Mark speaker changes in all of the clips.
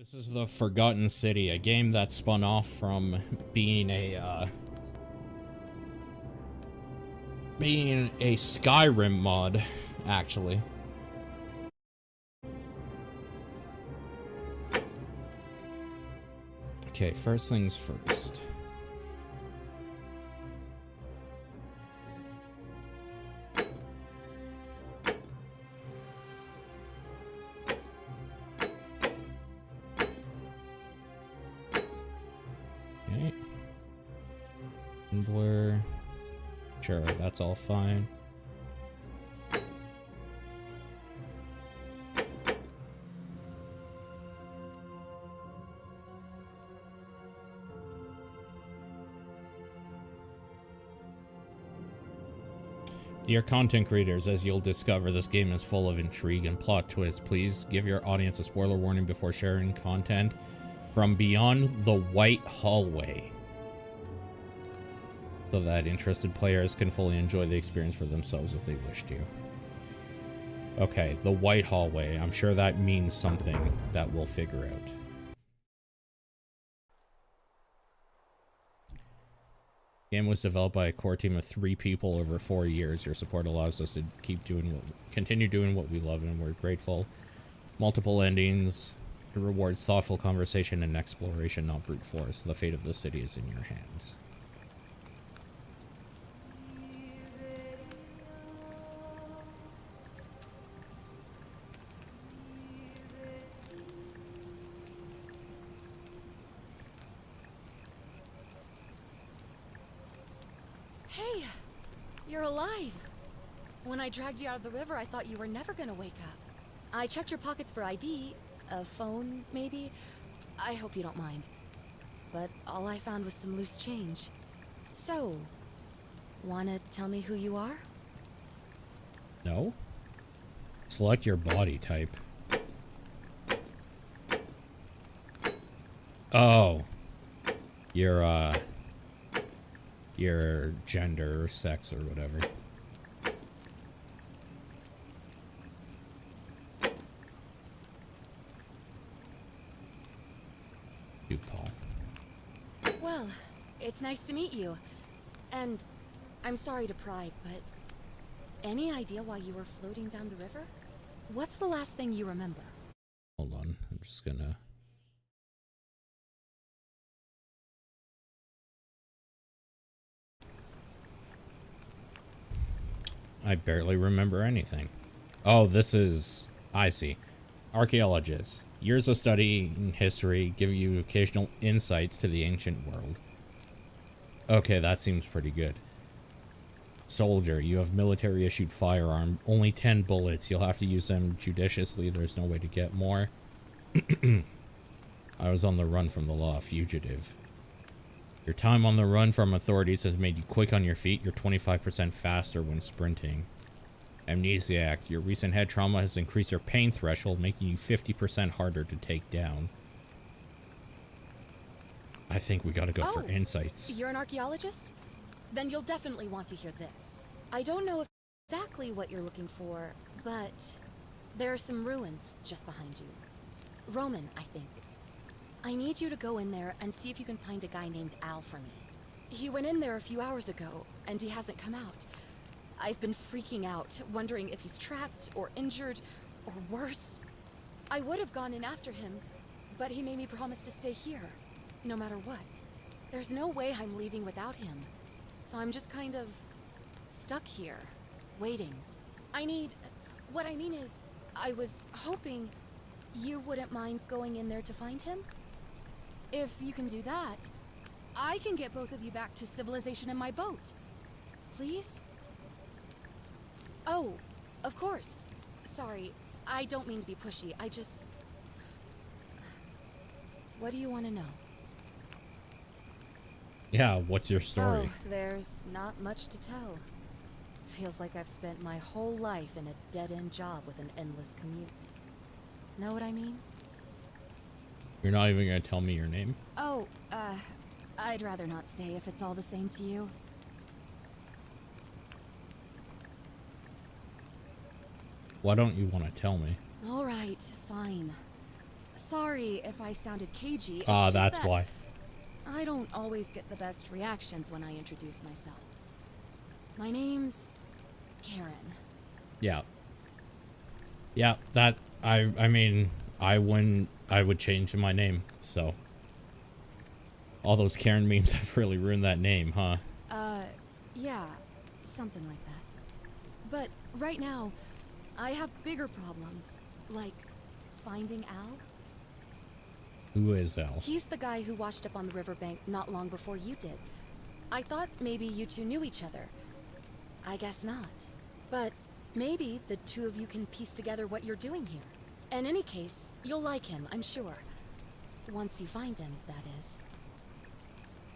Speaker 1: This is the Forgotten City, a game that spun off from being a Skyrim mod, actually. Okay, first things first. Okay. Blur. Sure, that's all fine. Dear content creators, as you'll discover, this game is full of intrigue and plot twists. Please give your audience a spoiler warning before sharing content from beyond the White Hallway, so that interested players can fully enjoy the experience for themselves if they wish to. Okay, the White Hallway. I'm sure that means something that we'll figure out. The game was developed by a core team of 3 people over 4 years. Your support allows us to continue doing what we love, and we're grateful. Multiple endings. It rewards thoughtful conversation and exploration, not brute force. The fate of the city is in your hands.
Speaker 2: Hey, you're alive. When I dragged you out of the river, I thought you were never gonna wake up. I checked your pockets for ID, a phone, maybe. I hope you don't mind. But all I found was some loose change. So, wanna tell me who you are?
Speaker 1: No? Select your body type. Oh. Your gender or sex or whatever. You, Paul.
Speaker 2: Well, it's nice to meet you. And I'm sorry to pry, but any idea why you were floating down the river? What's the last thing you remember?
Speaker 1: Hold on, I'm just gonna... I barely remember anything. Oh, this is... I see. Archaeologists. Years of study in history give you occasional insights to the ancient world. Okay, that seems pretty good. Soldier. You have military-issued firearm. Only 10 bullets. You'll have to use them judiciously. There's no way to get more. I was on the run from the law. Fugitive. Your time on the run from authorities has made you quick on your feet. You're 25% faster when sprinting. Amnesiac. Your recent head trauma has increased your pain threshold, making you 50% harder to take down. I think we gotta go for insights.
Speaker 2: You're an archaeologist? Then you'll definitely want to hear this. I don't know exactly what you're looking for, but there are some ruins just behind you. Roman, I think. I need you to go in there and see if you can find a guy named Al for me. He went in there a few hours ago, and he hasn't come out. I've been freaking out, wondering if he's trapped, or injured, or worse. I would have gone in after him, but he made me promise to stay here, no matter what. There's no way I'm leaving without him, so I'm just kind of stuck here, waiting. What I mean is, I was hoping you wouldn't mind going in there to find him? If you can do that, I can get both of you back to civilization in my boat. Please? Oh, of course. Sorry, I don't mean to be pushy. I just... What do you want to know?
Speaker 1: Yeah, what's your story?
Speaker 2: Oh, there's not much to tell. Feels like I've spent my whole life in a dead-end job with an endless commute. Know what I mean?
Speaker 1: You're not even gonna tell me your name?
Speaker 2: Oh, I'd rather not say if it's all the same to you.
Speaker 1: Why don't you want to tell me?
Speaker 2: All right, fine. Sorry if I sounded cagey. It's
Speaker 1: Ah,
Speaker 2: just
Speaker 1: that's
Speaker 2: that
Speaker 1: why.
Speaker 2: I don't always get the best reactions when I introduce myself. My name's Karen.
Speaker 1: Yeah. Yeah, that, I mean, I would change my name, so. All those Karen memes have really ruined that name, huh?
Speaker 2: Yeah, something like that. But right now, I have bigger problems, like finding Al.
Speaker 1: Who is Al?
Speaker 2: He's the guy who washed up on the riverbank not long before you did. I thought maybe you two knew each other. I guess not. But maybe the two of you can piece together what you're doing here. In any case, you'll like him, I'm sure. Once you find him, that is.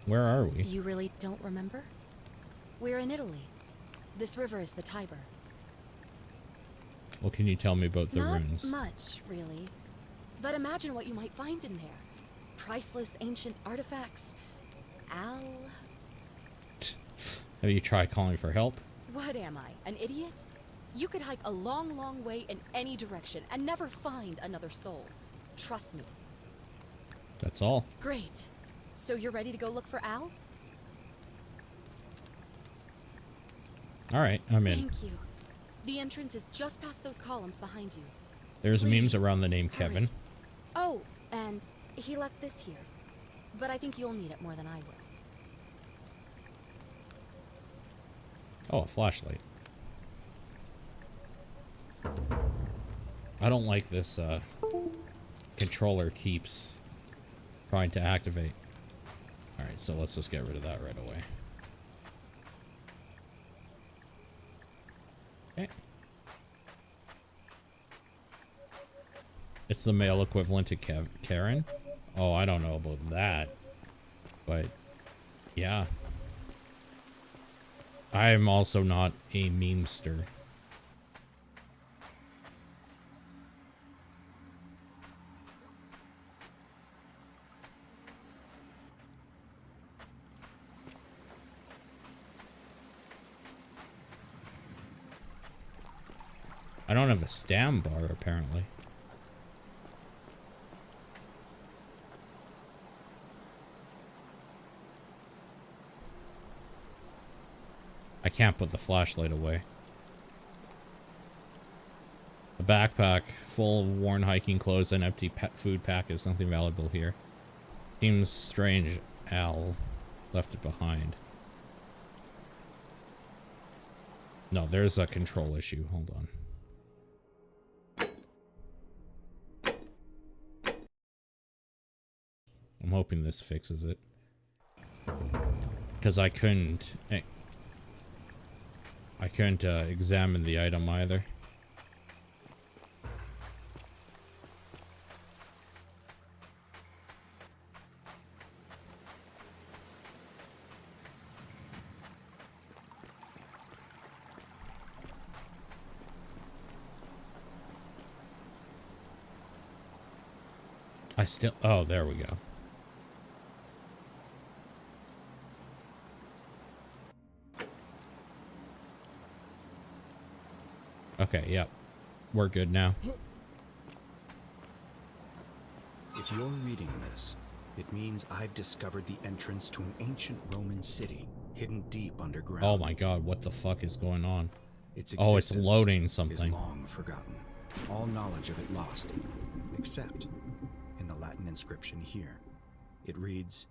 Speaker 1: Where are we?
Speaker 2: You really don't remember? We're in Italy. This river is the Tiber.
Speaker 1: Well, can you tell me about the
Speaker 2: Not
Speaker 1: runes?
Speaker 2: much, really. But imagine what you might find in there. Priceless ancient artifacts. Al...
Speaker 1: Have you tried calling for help?
Speaker 2: What am I, an idiot? You could hike a long, long way in any direction and never find another soul. Trust me.
Speaker 1: That's all.
Speaker 2: Great. So you're ready to go look for Al?
Speaker 1: All right, I'm in.
Speaker 2: Thank you. The entrance is just past those columns behind you.
Speaker 1: There's
Speaker 2: Please,
Speaker 1: memes around the name
Speaker 2: hurry.
Speaker 1: Kevin.
Speaker 2: Oh, and he left this here. But I think you'll need it more than I will.
Speaker 1: Oh, a flashlight. I don't like this controller keeps trying to activate. Alright, so let's just get rid of that right away. Okay. It's the male equivalent to Karen? Oh, I don't know about that. But, yeah. I'm also not a memester. I don't have a stam bar, apparently. I can't put the flashlight away. A backpack full of worn hiking clothes and empty pet food pack is nothing valuable here. Seems strange Al left it behind. No, there's a control issue. Hold on. I'm hoping this fixes it. Because I couldn't examine the item either. Oh, there we go. Okay, yep. We're good now.
Speaker 3: If you're reading this, it means I've discovered the entrance to an ancient Roman city hidden deep underground.
Speaker 1: Oh my god, what the fuck is going on?
Speaker 3: Its
Speaker 1: Oh, it's
Speaker 3: existence
Speaker 1: loading something.
Speaker 3: is long forgotten. All knowledge of it lost, except in the Latin inscription here. It reads,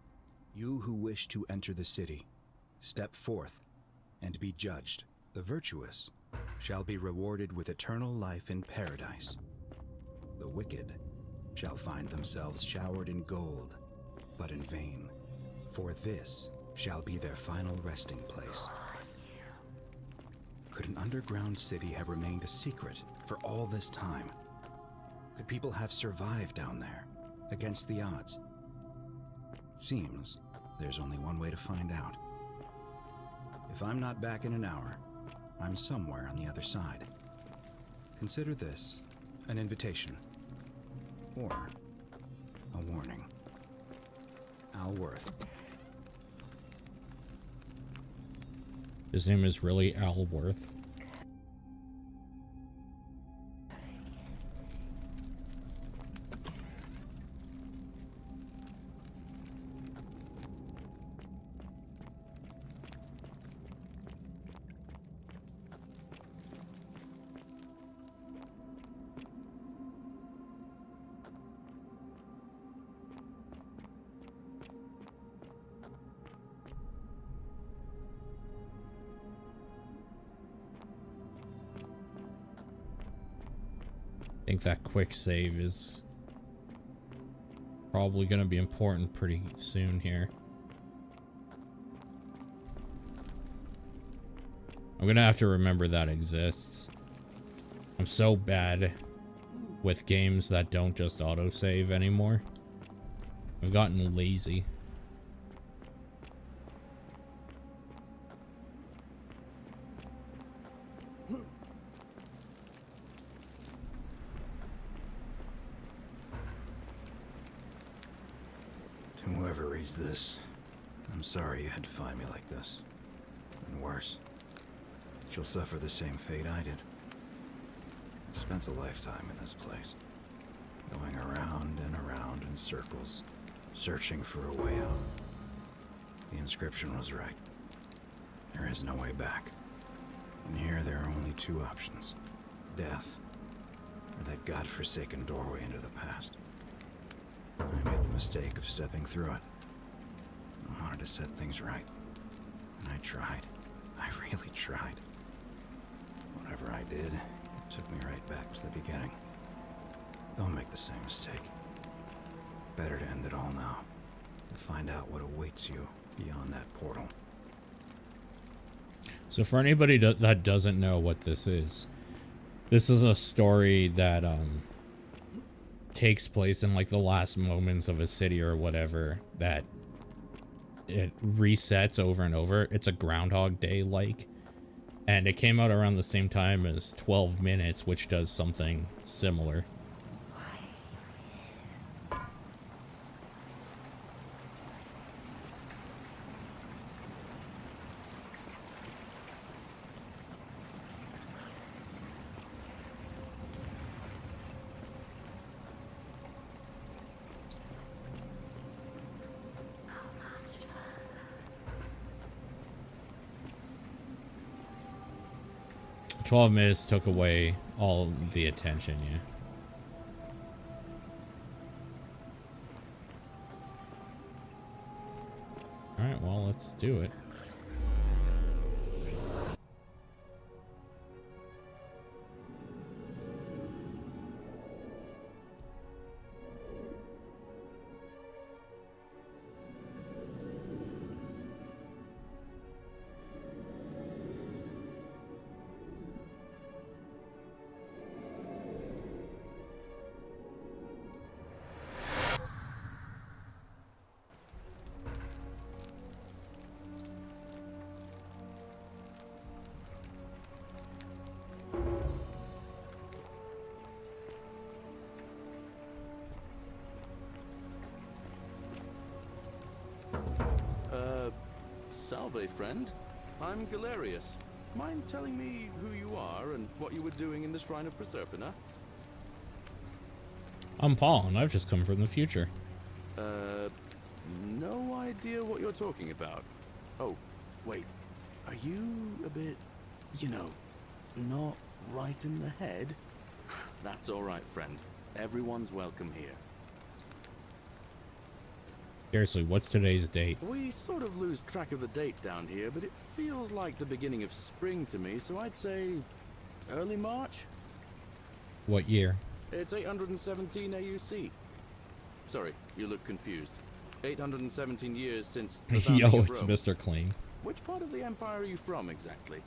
Speaker 3: "You who wish to enter the city, step forth and be judged. The virtuous shall be rewarded with eternal life in paradise. The wicked shall find themselves showered in gold, but in vain, for this shall be their final resting place." Could an underground city have remained a secret for all this time? Could people have survived down there, against the odds? It seems there's only one way to find out. If I'm not back in an hour, I'm somewhere on the other side. Consider this an invitation, or a warning. Al Worth.
Speaker 1: His name is really Al Worth. think that quick save is probably going to be important pretty soon here. I'm going to have to remember that exists. I'm so bad with games that don't just autosave anymore. I've gotten lazy.
Speaker 3: To whoever reads this, I'm sorry you had to find me like this. And worse, you'll suffer the same fate I did. I spent a lifetime in this place, going around and around in circles, searching for a way out. The inscription was right. There is no way back. And here there are only two options: death, or that godforsaken doorway into the past. I made the mistake of stepping through it. I wanted to set things right. And I tried. I really tried. Whatever I did, it took me right back to the beginning. Don't make the same mistake. Better to end it all now, and find out what awaits you beyond that portal.
Speaker 1: So for anybody that doesn't know what this is a story that takes place in like the last moments of a city or whatever, that it resets over and over. It's a Groundhog Day like, and it came out around the same time as 12 Minutes, which does something similar.
Speaker 4: How
Speaker 1: 12 Minutes took away all the attention, yeah. Alright, well, let's do it.
Speaker 4: Salve, friend. I'm Galerius. Mind telling me who you are and what you were doing in the Shrine of Proserpina?
Speaker 1: I'm Paul, and I've just come from the future.
Speaker 4: No idea what you're talking about. Oh, wait. Are you a bit, you know, not right in the head? That's all right, friend. Everyone's welcome here.
Speaker 1: Seriously, what's today's date?
Speaker 4: We sort of lose track of the date down here, but it feels like the beginning of spring to me, so I'd say early March?
Speaker 1: What year?
Speaker 4: It's 817 AUC. Sorry, you look confused. 817 years since the founding
Speaker 1: Yo,
Speaker 4: of
Speaker 1: it's
Speaker 4: Rome.
Speaker 1: Mr. Clean.
Speaker 4: Which part of the Empire are you from, exactly?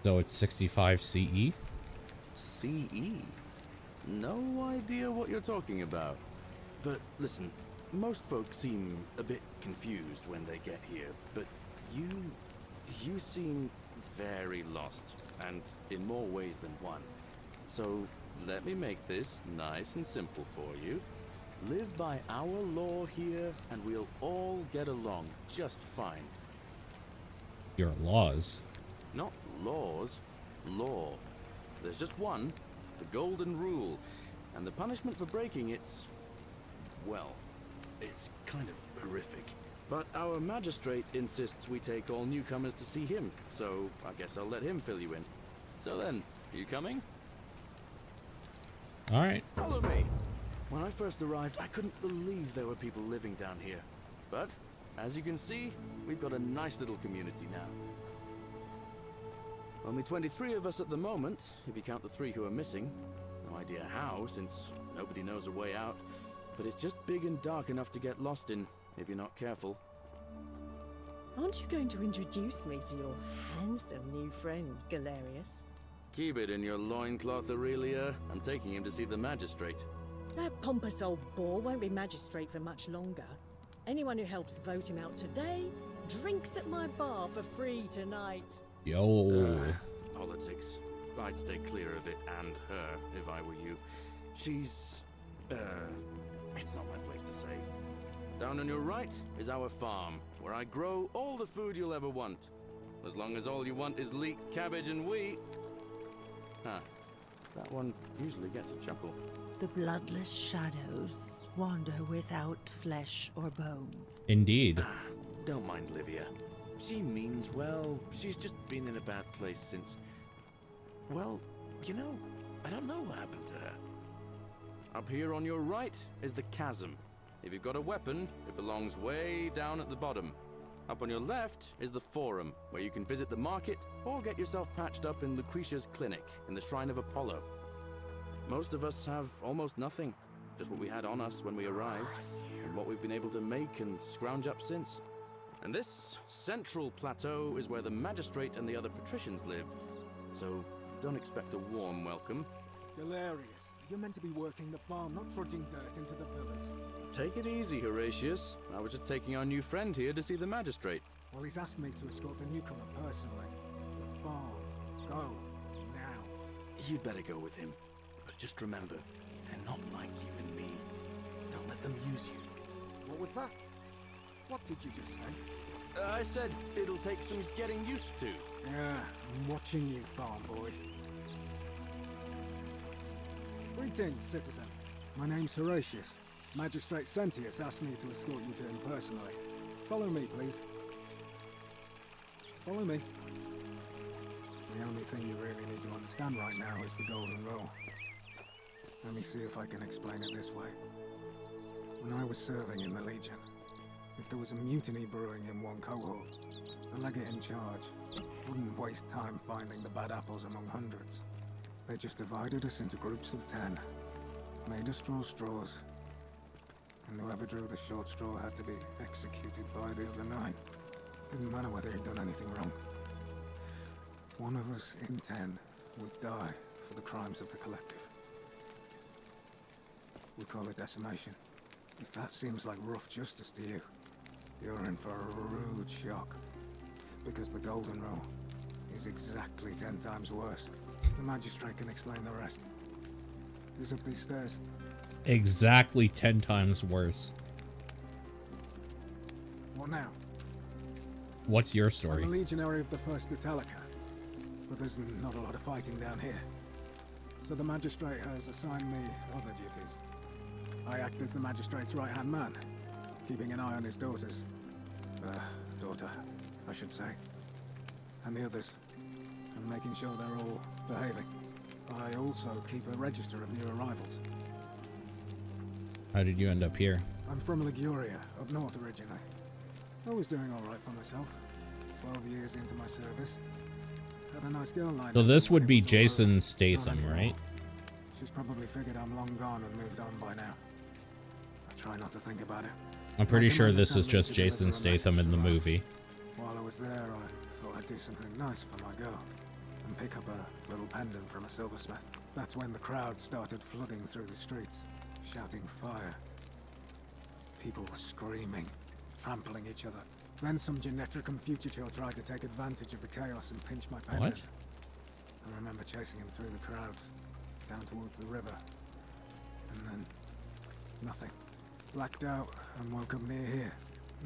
Speaker 1: So it's 65 CE?
Speaker 4: CE? No idea what you're talking about. But listen, most folks seem a bit confused when they get here, but you seem very lost, and in more ways than one. So let me make this nice and simple for you. Live by our law here, and we'll all get along just fine.
Speaker 1: Your laws.
Speaker 4: Not laws, law. There's just one, the golden rule, and the punishment for breaking it's, well, it's kind of horrific. But our magistrate insists we take all newcomers to see him, so I guess I'll let him fill you in. So then, you coming?
Speaker 1: Alright.
Speaker 4: Follow me. When I first arrived, I couldn't believe there were people living down here. But, as you can see, we've got a nice little community now. Only 23 of us at the moment, if you count the 3 who are missing. No idea how, since nobody knows a way out. But it's just big and dark enough to get lost in, if you're not careful.
Speaker 5: Aren't you going to introduce me to your handsome new friend, Galerius?
Speaker 4: Keep it in your loincloth, Aurelia. I'm taking him to see the magistrate.
Speaker 5: That pompous old bore won't be magistrate for much longer. Anyone who helps vote him out today drinks at my bar for free tonight.
Speaker 1: Yo.
Speaker 4: Politics. I'd stay clear of it and her if I were you. She's... it's not my place to say. Down on your right is our farm, where I grow all the food you'll ever want. As long as all you want is leek, cabbage, and wheat. Huh. That one usually gets a chuckle.
Speaker 6: The bloodless shadows wander without flesh or bone.
Speaker 1: Indeed.
Speaker 4: Don't mind Livia. She means well. She's just been in a bad place since... Well, you know, I don't know what happened to her. Up here on your right is the chasm. If you've got a weapon, it belongs way down at the bottom. Up on your left is the Forum, where you can visit the market or get yourself patched up in Lucretia's clinic in the Shrine of Apollo. Most of us have almost nothing, just what we had on us when we arrived, and what we've been able to make and scrounge up since. And this central plateau is where the magistrate and the other patricians live, so don't expect a warm welcome.
Speaker 7: Galerius, you're meant to be working the farm, not trudging dirt into the villas.
Speaker 4: Take it easy, Horatius. I was just taking our new friend here to see the magistrate.
Speaker 7: Well, he's asked me to escort the newcomer personally. The farm. Go. Now.
Speaker 4: You'd better go with him. But just remember, they're not like you and me. Don't let them use you.
Speaker 7: What was that? What did you just say?
Speaker 4: I said it'll take some getting used to.
Speaker 7: Yeah, I'm watching you, farm boy. Greetings, citizen. My name's Horatius. Magistrate Sentius asked me to escort you to him personally. Follow me, please. Follow me. The only thing you really need to understand right now is the Golden Rule. Let me see if I can explain it this way. When I was serving in the Legion, if there was a mutiny brewing in one cohort, the legate in charge wouldn't waste time finding the bad apples among hundreds. They just divided us into groups of 10, made us draw straws, and whoever drew the short straw had to be executed by the other 9. Didn't matter whether he'd done anything wrong. One of us in 10 would die for the crimes of the collective. We call it decimation. If that seems like rough justice to you, you're in for a rude shock. Because the Golden Rule is exactly 10 times worse. The magistrate can explain the rest. He's up these stairs.
Speaker 1: Exactly 10 times worse.
Speaker 7: What now?
Speaker 1: What's your
Speaker 7: I'm
Speaker 1: story?
Speaker 7: a legionary of the 1st Italica, but there's not a lot of fighting down here. So the magistrate has assigned me other duties. I act as the magistrate's right-hand man, keeping an eye on his daughters. Daughter, I should say. And the others. And making sure they're all behaving. I also keep a register of new arrivals.
Speaker 1: How did you end up here?
Speaker 7: I'm from Liguria, up north originally. I was doing alright for myself. 12 years into my service. Had a nice girl lined
Speaker 1: So
Speaker 7: up
Speaker 1: this
Speaker 7: when
Speaker 1: would
Speaker 7: it
Speaker 1: be
Speaker 7: was all
Speaker 1: Jason
Speaker 7: over.
Speaker 1: Statham,
Speaker 7: Not anymore.
Speaker 1: right?
Speaker 7: She's probably figured I'm long gone and moved on by now. I try not to think about it.
Speaker 1: I'm pretty
Speaker 7: I
Speaker 1: sure
Speaker 7: command
Speaker 1: this
Speaker 7: the
Speaker 1: is just
Speaker 7: assembly to
Speaker 1: Jason
Speaker 7: deliver a message
Speaker 1: Statham in
Speaker 7: to
Speaker 1: the
Speaker 7: her.
Speaker 1: movie.
Speaker 7: While I was there, I thought I'd do something nice for my girl and pick up a little pendant from a silversmith. That's when the crowd started flooding through the streets, shouting fire. People were screaming, trampling each other. Then some Genetricum fugitive tried to take advantage of the chaos and pinch my pendant.
Speaker 1: What?
Speaker 7: I remember chasing him through the crowds, down towards the river. And then, nothing. Blacked out and woke up near here.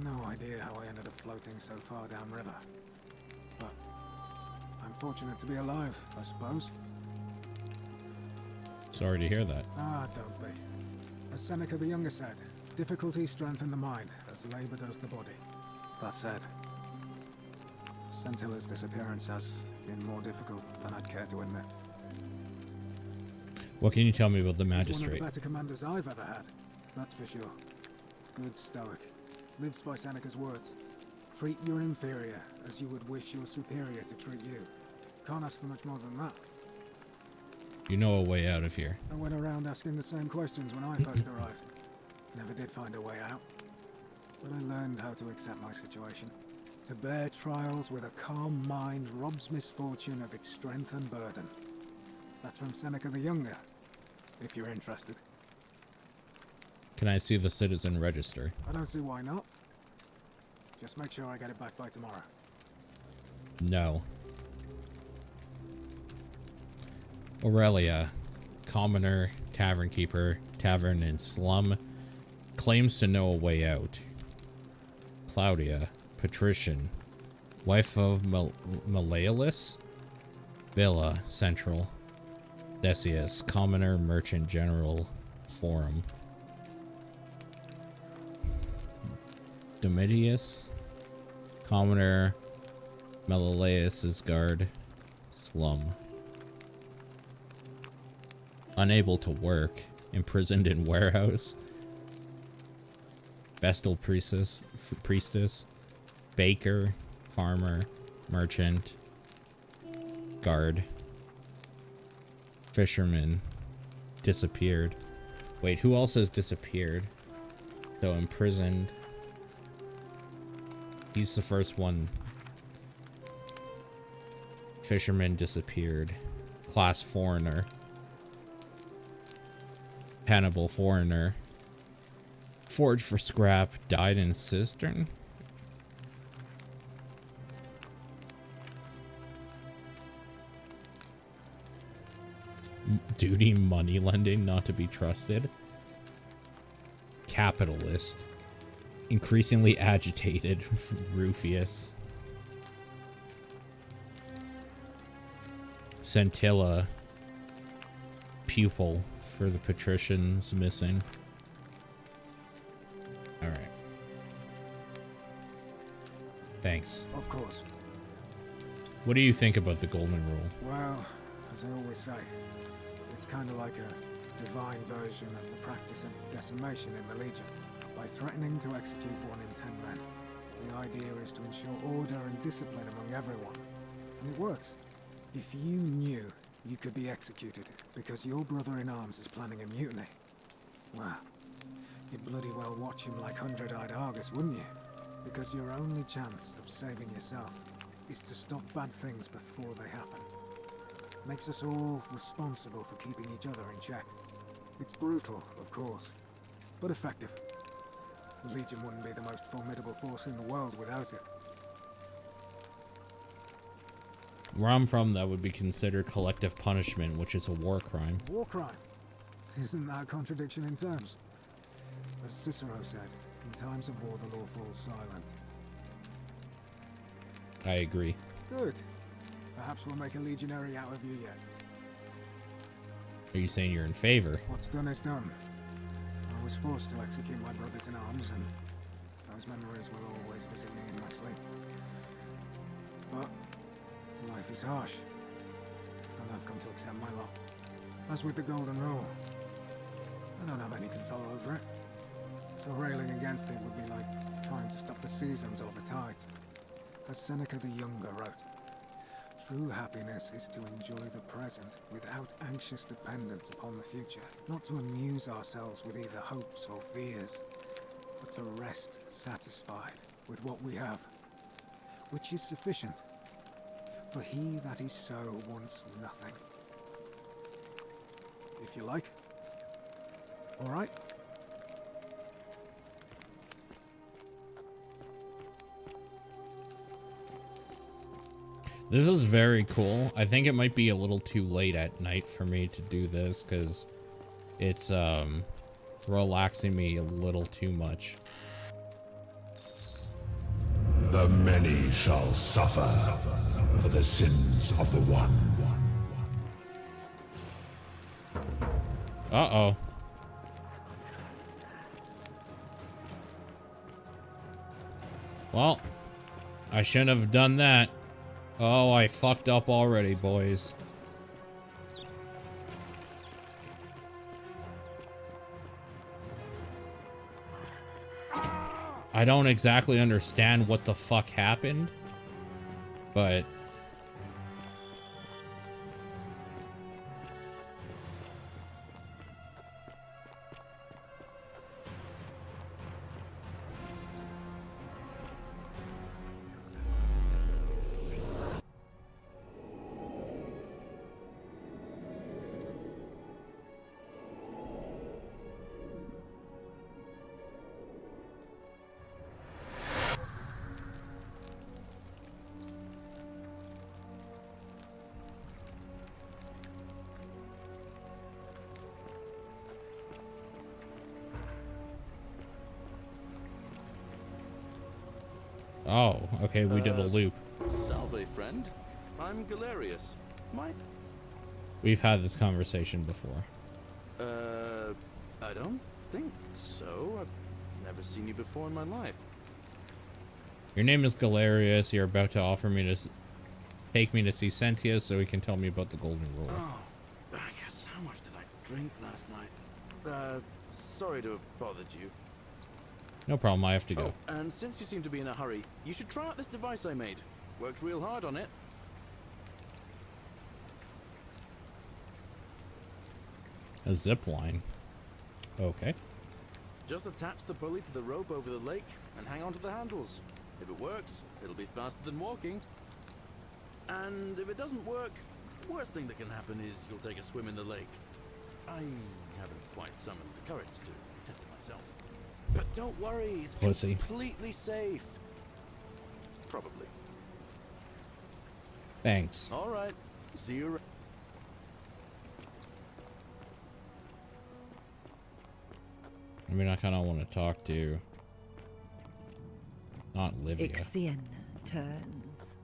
Speaker 7: No idea how I ended up floating so far downriver. But I'm fortunate to be alive, I suppose.
Speaker 1: Sorry to hear that.
Speaker 7: Ah, don't be. As Seneca the Younger said, difficulty strengthens the mind, as labor does the body. That said, Centilla's disappearance has been more difficult than I'd care to admit.
Speaker 1: What can you tell me about the
Speaker 7: He's one
Speaker 1: magistrate?
Speaker 7: of the better commanders I've ever had, that's for sure. Good stoic. Lives by Seneca's words. Treat your inferior as you would wish your superior to treat you. can't ask for much more than that.
Speaker 1: You know a way out of here.
Speaker 7: I went around asking the same questions when I first arrived. Never did find a way out. But I learned how to accept my situation. To bear trials with a calm mind robs misfortune of its strength and burden. That's from Seneca the Younger, if you're interested.
Speaker 1: Can I see the citizen register?
Speaker 7: I don't see why not. Just make sure I get it back by tomorrow.
Speaker 1: No. Aurelia, commoner, tavern keeper, tavern in slum, claims to know a way out. Claudia, patrician, wife of Malleolus, Villa, central. Decius, commoner, merchant, general, forum. Domitius, commoner, Menelaus's guard, slum. Unable to work, imprisoned in warehouse. Vestal priestess, baker, farmer, merchant, guard, fisherman, disappeared. Wait, who else has disappeared? So imprisoned. He's the first one. Fisherman disappeared. Class foreigner. Hannibal foreigner. Forged for scrap. Died in cistern. Duty money lending not to be trusted. Capitalist. Increasingly agitated. Rufius. Scintilla. Pupil for the patricians missing. Alright. Thanks.
Speaker 7: Of course.
Speaker 1: What do you think about the golden rule?
Speaker 7: Well, as I always say, it's kind of like a divine version of the practice of decimation in the Legion. By threatening to execute 1 in 10 men, the idea is to ensure order and discipline among everyone. And it works. If you knew you could be executed because your brother-in-arms is planning a mutiny, well, you'd bloody well watch him like hundred-eyed Argus, wouldn't you? Because your only chance of saving yourself is to stop bad things before they happen. Makes us all responsible for keeping each other in check. It's brutal, of course, but effective. The Legion wouldn't be the most formidable force in the world without it.
Speaker 1: Where I'm from, that would be considered collective punishment, which is a war crime.
Speaker 7: War crime? Isn't that a contradiction in terms? As Cicero said, in times of war the law falls silent.
Speaker 1: I agree.
Speaker 7: Good. Perhaps we'll make a legionary out of you yet.
Speaker 1: Are you saying you're in favor?
Speaker 7: What's done is done. I was forced to execute my brothers in arms, and those memories will always visit me in my sleep. But life is harsh, and I've come to accept my lot. As with the Golden Rule, I don't have any control over it, so railing against it would be like trying to stop the seasons or the tides. As Seneca the Younger wrote, true happiness is to enjoy the present without anxious dependence upon the future, not to amuse ourselves with either hopes or fears, but to rest satisfied with what we have, which is sufficient. For he that is so wants nothing. If you like. All right?
Speaker 1: This is very cool. I think it might be a little too late at night for me to do this because it's relaxing me a little too much.
Speaker 8: The many shall suffer for the sins of the one.
Speaker 1: Uh-oh. Well, I shouldn't have done that. Oh, I fucked up already, boys. I don't exactly understand what the fuck happened, but Oh, okay, we did a loop.
Speaker 4: Salve, friend. I'm Galerius.
Speaker 1: We've had this conversation before.
Speaker 4: I don't think so. I've never seen you before in my life.
Speaker 1: Your name is Galerius. You're about to offer me to take me to see Sentius so he can tell me about the Golden Rule.
Speaker 4: Oh, I guess how much did I drink last night? Sorry to have bothered you.
Speaker 1: No problem, I have to go.
Speaker 4: Oh, and since you seem to be in a hurry, you should try out this device I made. Worked real hard on it.
Speaker 1: A zip line. Okay.
Speaker 4: Just attach the pulley to the rope over the lake and hang on to the handles. If it works, it'll be faster than walking. And if it doesn't work, worst thing that can happen is you'll take a swim in the lake. I haven't quite summoned the courage to test it myself. But don't worry, it's
Speaker 1: Pussy.
Speaker 4: completely safe. Probably.
Speaker 1: Thanks.
Speaker 4: All right. See you around.
Speaker 1: I mean, I kind of want to talk to... Not Livia.
Speaker 6: Ixion turns.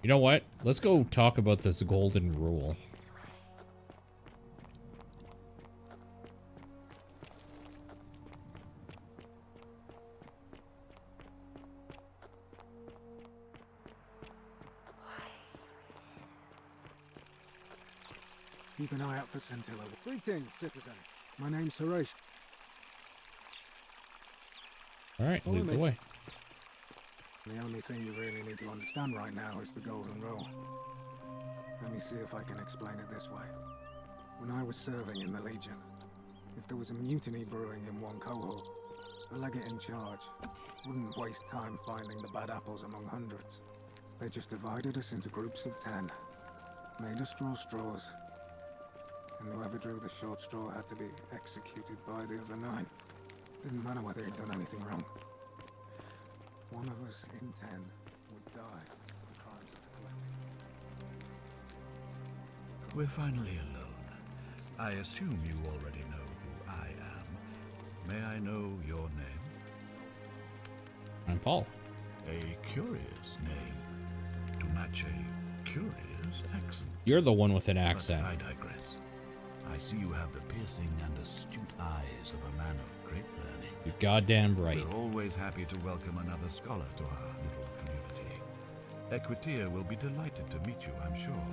Speaker 1: You know what? Let's go talk about this Golden Rule.
Speaker 7: Keep an eye out for Scintilla. Greetings, citizen. My name's Suresh.
Speaker 1: Alright, lead the way.
Speaker 7: The only thing you really need to understand right now is the Golden Rule. Let me see if I can explain it this way. When I was serving in the Legion, if there was a mutiny brewing in one cohort, the legate in charge wouldn't waste time finding the bad apples among hundreds. They just divided us into groups of 10, made us draw straws, and whoever drew the short straw had to be executed by the other 9. Didn't matter whether he'd done anything wrong. One of us in 10 would die for the crimes of the collective.
Speaker 9: We're finally alone. I assume you already know who I am. May I know your name?
Speaker 1: I'm Paul.
Speaker 9: A curious name to match a curious accent.
Speaker 1: You're the one with an accent.
Speaker 9: But I digress. I see you have the piercing and astute eyes of a man of great learning.
Speaker 1: You're goddamn right.
Speaker 9: We're always happy to welcome another scholar to our little community. Equitia will be delighted to meet you, I'm sure.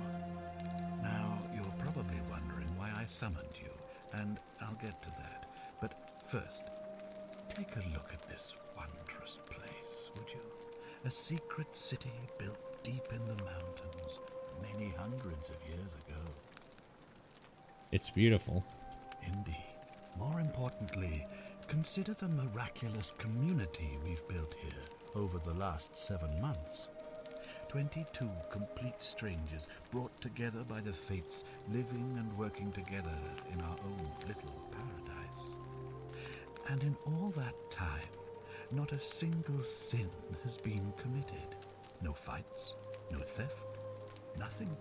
Speaker 9: Now, you're probably wondering why I summoned you, and I'll get to that. But first, take a look at this wondrous place, would you? A secret city built deep in the mountains many hundreds of years ago.
Speaker 1: It's beautiful.
Speaker 9: Indeed. More importantly, consider the miraculous community we've built here over the last 7 months. 22 complete strangers brought together by the fates, living and working together in our own little paradise. And in all that time, not a single sin has been committed. No fights, no theft, nothing.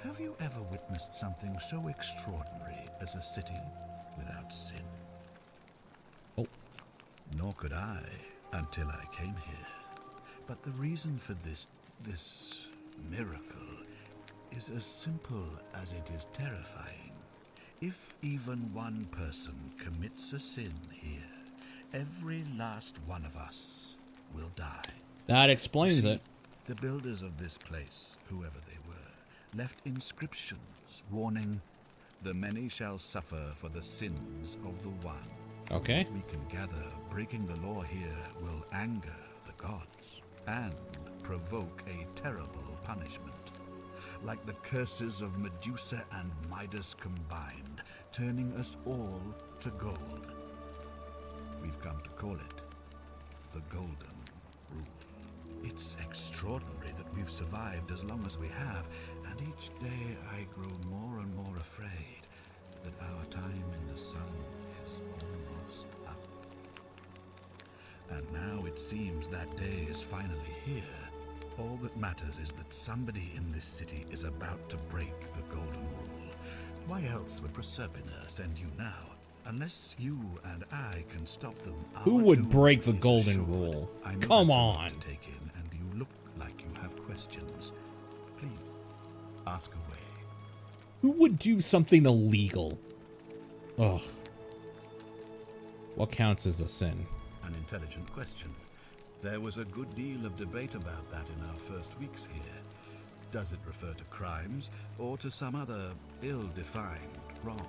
Speaker 9: Have you ever witnessed something so extraordinary as a city without sin?
Speaker 1: Oh.
Speaker 9: Nor could I until I came here. But the reason for this miracle is as simple as it is terrifying. If even one person commits a sin here, every last one of us will die.
Speaker 1: That explains it.
Speaker 9: The builders of this place, whoever they were, left inscriptions warning, "The many shall suffer for the sins of the one."
Speaker 1: Okay.
Speaker 9: We can gather breaking the law here will anger the gods and provoke a terrible punishment. Like the curses of Medusa and Midas combined, turning us all to gold. We've come to call it the Golden Rule. It's extraordinary that we've survived as long as we have, and each day I grow more and more afraid that our time in the sun is almost up. And now it seems that day is finally here. All that matters is that somebody in this city is about to break the Golden Rule. Why else would Proserpina send you now? Unless you and I can stop them,
Speaker 1: Who
Speaker 9: our
Speaker 1: would
Speaker 9: doom
Speaker 1: break the
Speaker 9: is
Speaker 1: golden
Speaker 9: assured.
Speaker 1: rule?
Speaker 9: I know
Speaker 1: Come
Speaker 9: that's a lot
Speaker 1: on.
Speaker 9: to take in, and you look like you have questions. Please, ask away.
Speaker 1: Who would do something illegal? Ugh. What counts as a sin?
Speaker 9: An intelligent question. There was a good deal of debate about that in our first weeks here. Does it refer to crimes or to some other ill-defined wrong?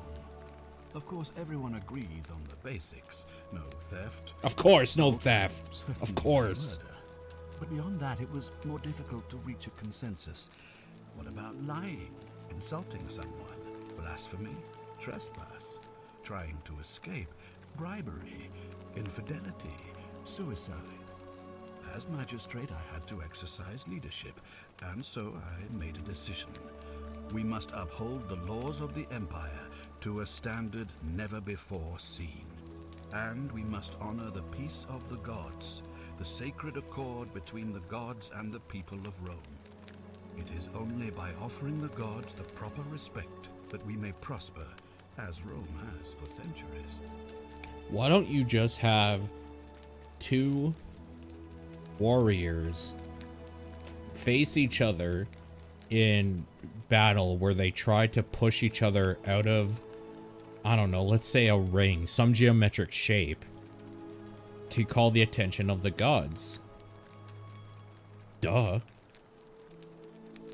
Speaker 9: Of course, everyone agrees on the basics. No theft.
Speaker 1: Of course, no
Speaker 9: no
Speaker 1: theft.
Speaker 9: certainly
Speaker 1: Of
Speaker 9: no
Speaker 1: course.
Speaker 9: murder. But beyond that, it was more difficult to reach a consensus. What about lying, insulting someone, blasphemy, trespass, trying to escape, bribery, infidelity, suicide? As magistrate, I had to exercise leadership, and so I made a decision. We must uphold the laws of the Empire to a standard never before seen. And we must honor the peace of the gods, the sacred accord between the gods and the people of Rome. It is only by offering the gods the proper respect that we may prosper, as Rome has for centuries.
Speaker 1: Why don't you just have two warriors face each other in battle where they try to push each other out of, I don't know, let's say a ring, some geometric shape, to call the attention of the gods? Duh.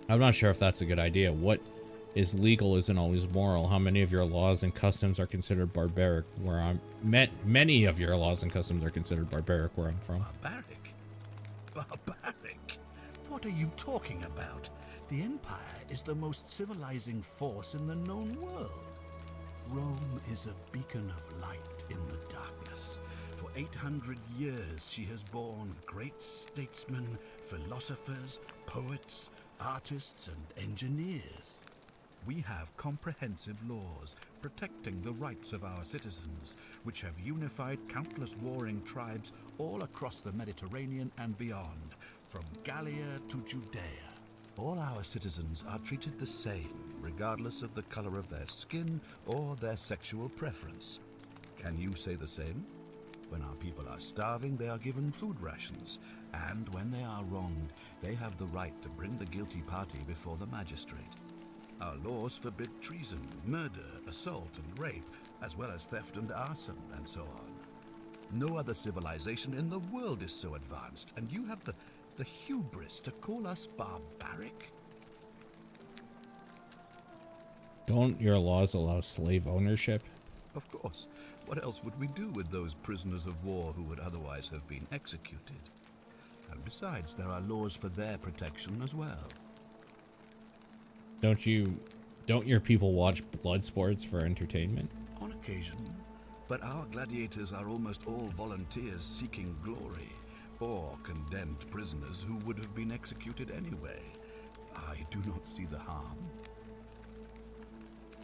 Speaker 1: I'm not sure if that's a good idea. What is legal isn't always moral. How many of your laws and customs are considered barbaric where I'm many of your laws and customs are considered barbaric where I'm from?
Speaker 9: Barbaric? Barbaric? What are you talking about? The Empire is the most civilizing force in the known world. Rome is a beacon of light in the darkness. For 800 years she has borne great statesmen, philosophers, poets, artists, and engineers. We have comprehensive laws protecting the rights of our citizens, which have unified countless warring tribes all across the Mediterranean and beyond, from Gallia to Judea. All our citizens are treated the same, regardless of the color of their skin or their sexual preference. Can you say the same? When our people are starving, they are given food rations, and when they are wronged, they have the right to bring the guilty party before the magistrate. Our laws forbid treason, murder, assault, and rape, as well as theft and arson, and so on. No other civilization in the world is so advanced, and you have the hubris to call us barbaric?
Speaker 1: Don't your laws allow slave ownership?
Speaker 9: Of course. What else would we do with those prisoners of war who would otherwise have been executed? And besides, there are laws for their protection as well.
Speaker 1: Don't your people watch blood sports for entertainment?
Speaker 9: On occasion. But our gladiators are almost all volunteers seeking glory, or condemned prisoners who would have been executed anyway. I do not see the harm.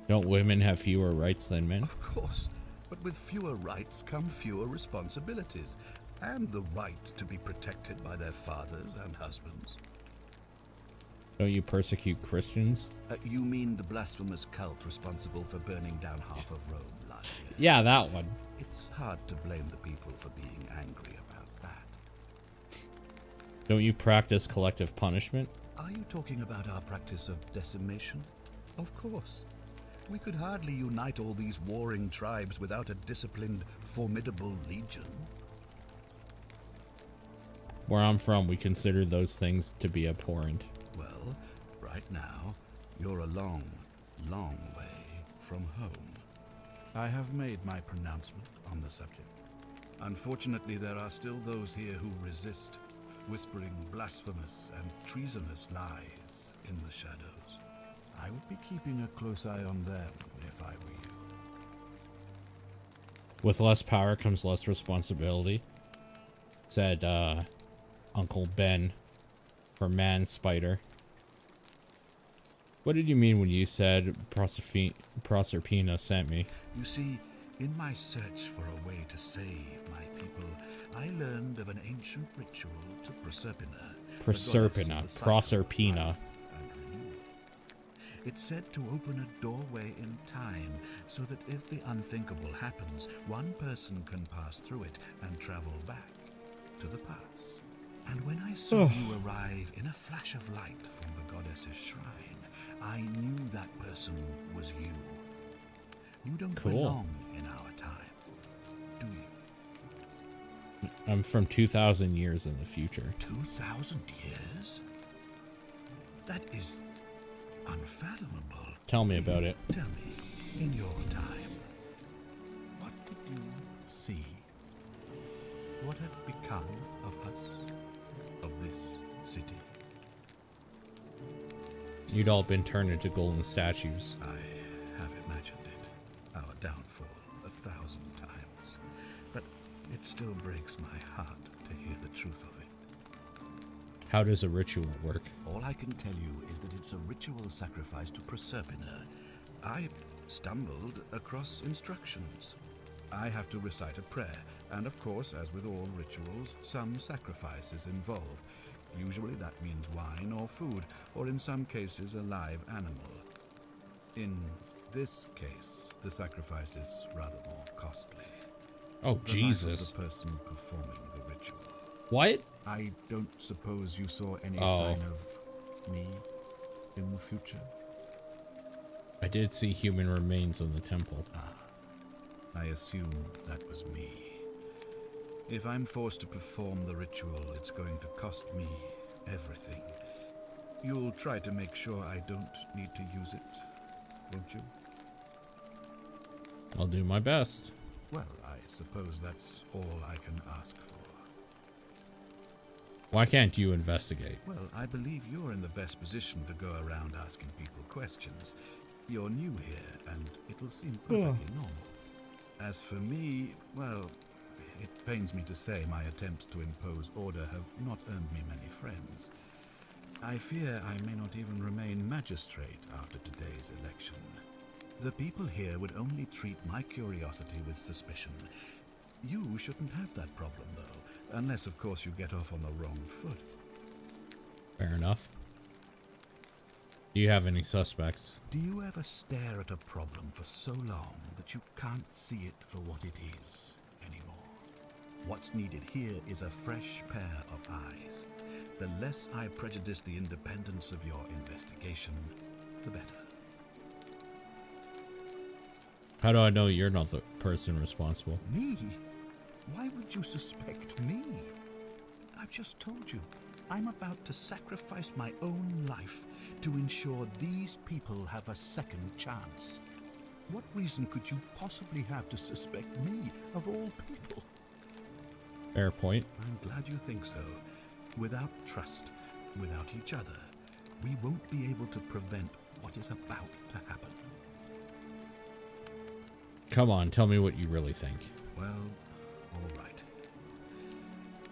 Speaker 1: Don't women have fewer rights than men?
Speaker 9: Of course, but with fewer rights come fewer responsibilities, and the right to be protected by their fathers and husbands.
Speaker 1: Don't you persecute Christians?
Speaker 9: You mean the blasphemous cult responsible for burning down half of Rome last year?
Speaker 1: Yeah, that one.
Speaker 9: It's hard to blame the people for being angry about that.
Speaker 1: Don't you practice collective punishment?
Speaker 9: Are you talking about our practice of decimation? Of course. We could hardly unite all these warring tribes without a disciplined, formidable legion.
Speaker 1: Where I'm from, we consider those things to be abhorrent.
Speaker 9: Well, right now, you're a long, long way from home. I have made my pronouncement on the subject. Unfortunately, there are still those here who resist, whispering blasphemous and treasonous lies in the shadows. I would be keeping a close eye on them if I were you.
Speaker 1: With less power comes less responsibility, said Uncle Ben for Man Spider. What did you mean when you said Proserpina sent me?
Speaker 9: You see, in my search for a way to save my people, I learned of an ancient ritual to Proserpina.
Speaker 1: Proserpina.
Speaker 9: It's said to open a doorway in time, so that if the unthinkable happens, one person can pass through it and travel back to the past. And when I saw you arrive in a flash of light from the goddess's shrine, I knew that person was you. You don't belong in our time, do you?
Speaker 1: I'm from 2,000 years in the future.
Speaker 9: 2,000 years? That is unfathomable.
Speaker 1: Tell me about it.
Speaker 9: Tell me, in your time, what did you see? What had become of us, of this city?
Speaker 1: You'd all been turned into golden statues.
Speaker 9: I have imagined it, our downfall 1,000 times, but it still breaks my heart to hear the truth of it.
Speaker 1: How does a ritual work?
Speaker 9: All I can tell you is that it's a ritual sacrifice to Proserpina. I stumbled across instructions. I have to recite a prayer, and of course, as with all rituals, some sacrifice is involved. Usually that means wine or food, or in some cases a live animal. In this case, the sacrifice is rather more costly.
Speaker 1: Oh,
Speaker 9: The
Speaker 1: Jesus.
Speaker 9: life of the person performing the ritual.
Speaker 1: What?
Speaker 9: I don't suppose you saw any
Speaker 1: Oh.
Speaker 9: sign of me in the future?
Speaker 1: I did see human remains in the temple.
Speaker 9: I assume that was me. If I'm forced to perform the ritual, it's going to cost me everything. You'll try to make sure I don't need to use it, won't you?
Speaker 1: I'll do my best.
Speaker 9: Well, I suppose that's all I can ask for.
Speaker 1: Why can't you investigate?
Speaker 9: Well, I believe you're in the best position to go around asking people questions. You're new here, and it'll seem perfectly normal. As for me, well, it pains me to say my attempts to impose order have not earned me many friends. I fear I may not even remain magistrate after today's election. The people here would only treat my curiosity with suspicion. You shouldn't have that problem, though, unless, of course, you get off on the wrong foot.
Speaker 1: Fair enough. Do you have any suspects?
Speaker 9: Do you ever stare at a problem for so long that you can't see it for what it is anymore? What's needed here is a fresh pair of eyes. The less I prejudice the independence of your investigation, the better.
Speaker 1: How do I know you're not the person responsible?
Speaker 9: Me? Why would you suspect me? I've just told you. I'm about to sacrifice my own life to ensure these people have a second chance. What reason could you possibly have to suspect me, of all people?
Speaker 1: Fair point.
Speaker 9: I'm glad you think so. Without trust, without each other, we won't be able to prevent what is about to happen.
Speaker 1: Come on, tell me what you really think.
Speaker 9: Well, all right.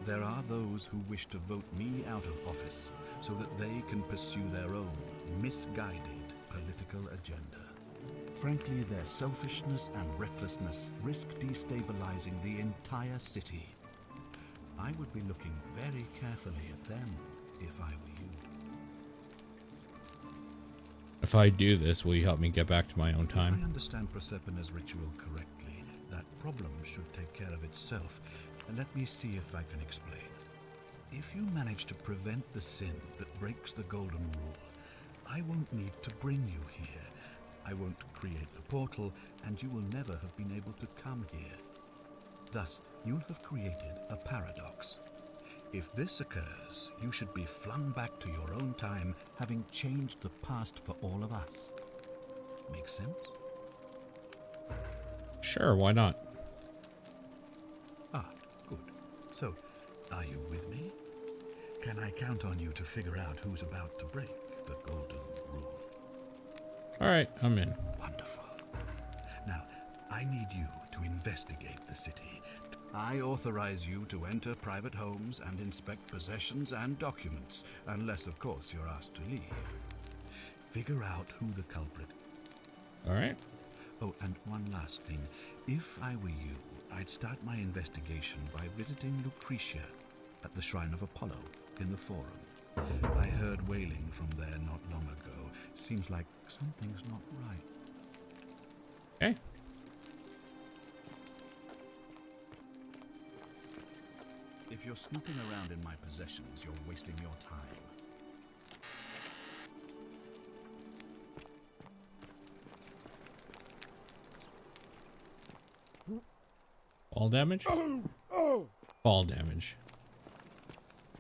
Speaker 9: There are those who wish to vote me out of office so that they can pursue their own misguided political agenda. Frankly, their selfishness and recklessness risk destabilizing the entire city. I would be looking very carefully at them if I were you.
Speaker 1: If I do this, will you help me get back to my own
Speaker 9: If I
Speaker 1: time?
Speaker 9: understand Proserpina's ritual correctly, that problem should take care of itself. Let me see if I can explain. If you manage to prevent the sin that breaks the Golden Rule, I won't need to bring you here. I won't create the portal, and you will never have been able to come here. Thus, you'll have created a paradox. If this occurs, you should be flung back to your own time, having changed the past for all of us. Make sense?
Speaker 1: Sure, why not?
Speaker 9: Ah, good. So, are you with me? Can I count on you to figure out who's about to break the Golden Rule?
Speaker 1: Alright, I'm in.
Speaker 9: Wonderful. Now, I need you to investigate the city. I authorize you to enter private homes and inspect possessions and documents, unless, of course, you're asked to leave. Figure out who the culprit.
Speaker 1: Alright.
Speaker 9: Oh, and one last thing. If I were you, I'd start my investigation by visiting Lucretia at the Shrine of Apollo in the Forum. I heard wailing from there not long ago. Seems like something's not right.
Speaker 1: Okay.
Speaker 9: If you're snooping around in my possessions, you're wasting your time.
Speaker 1: Fall damage? Fall damage.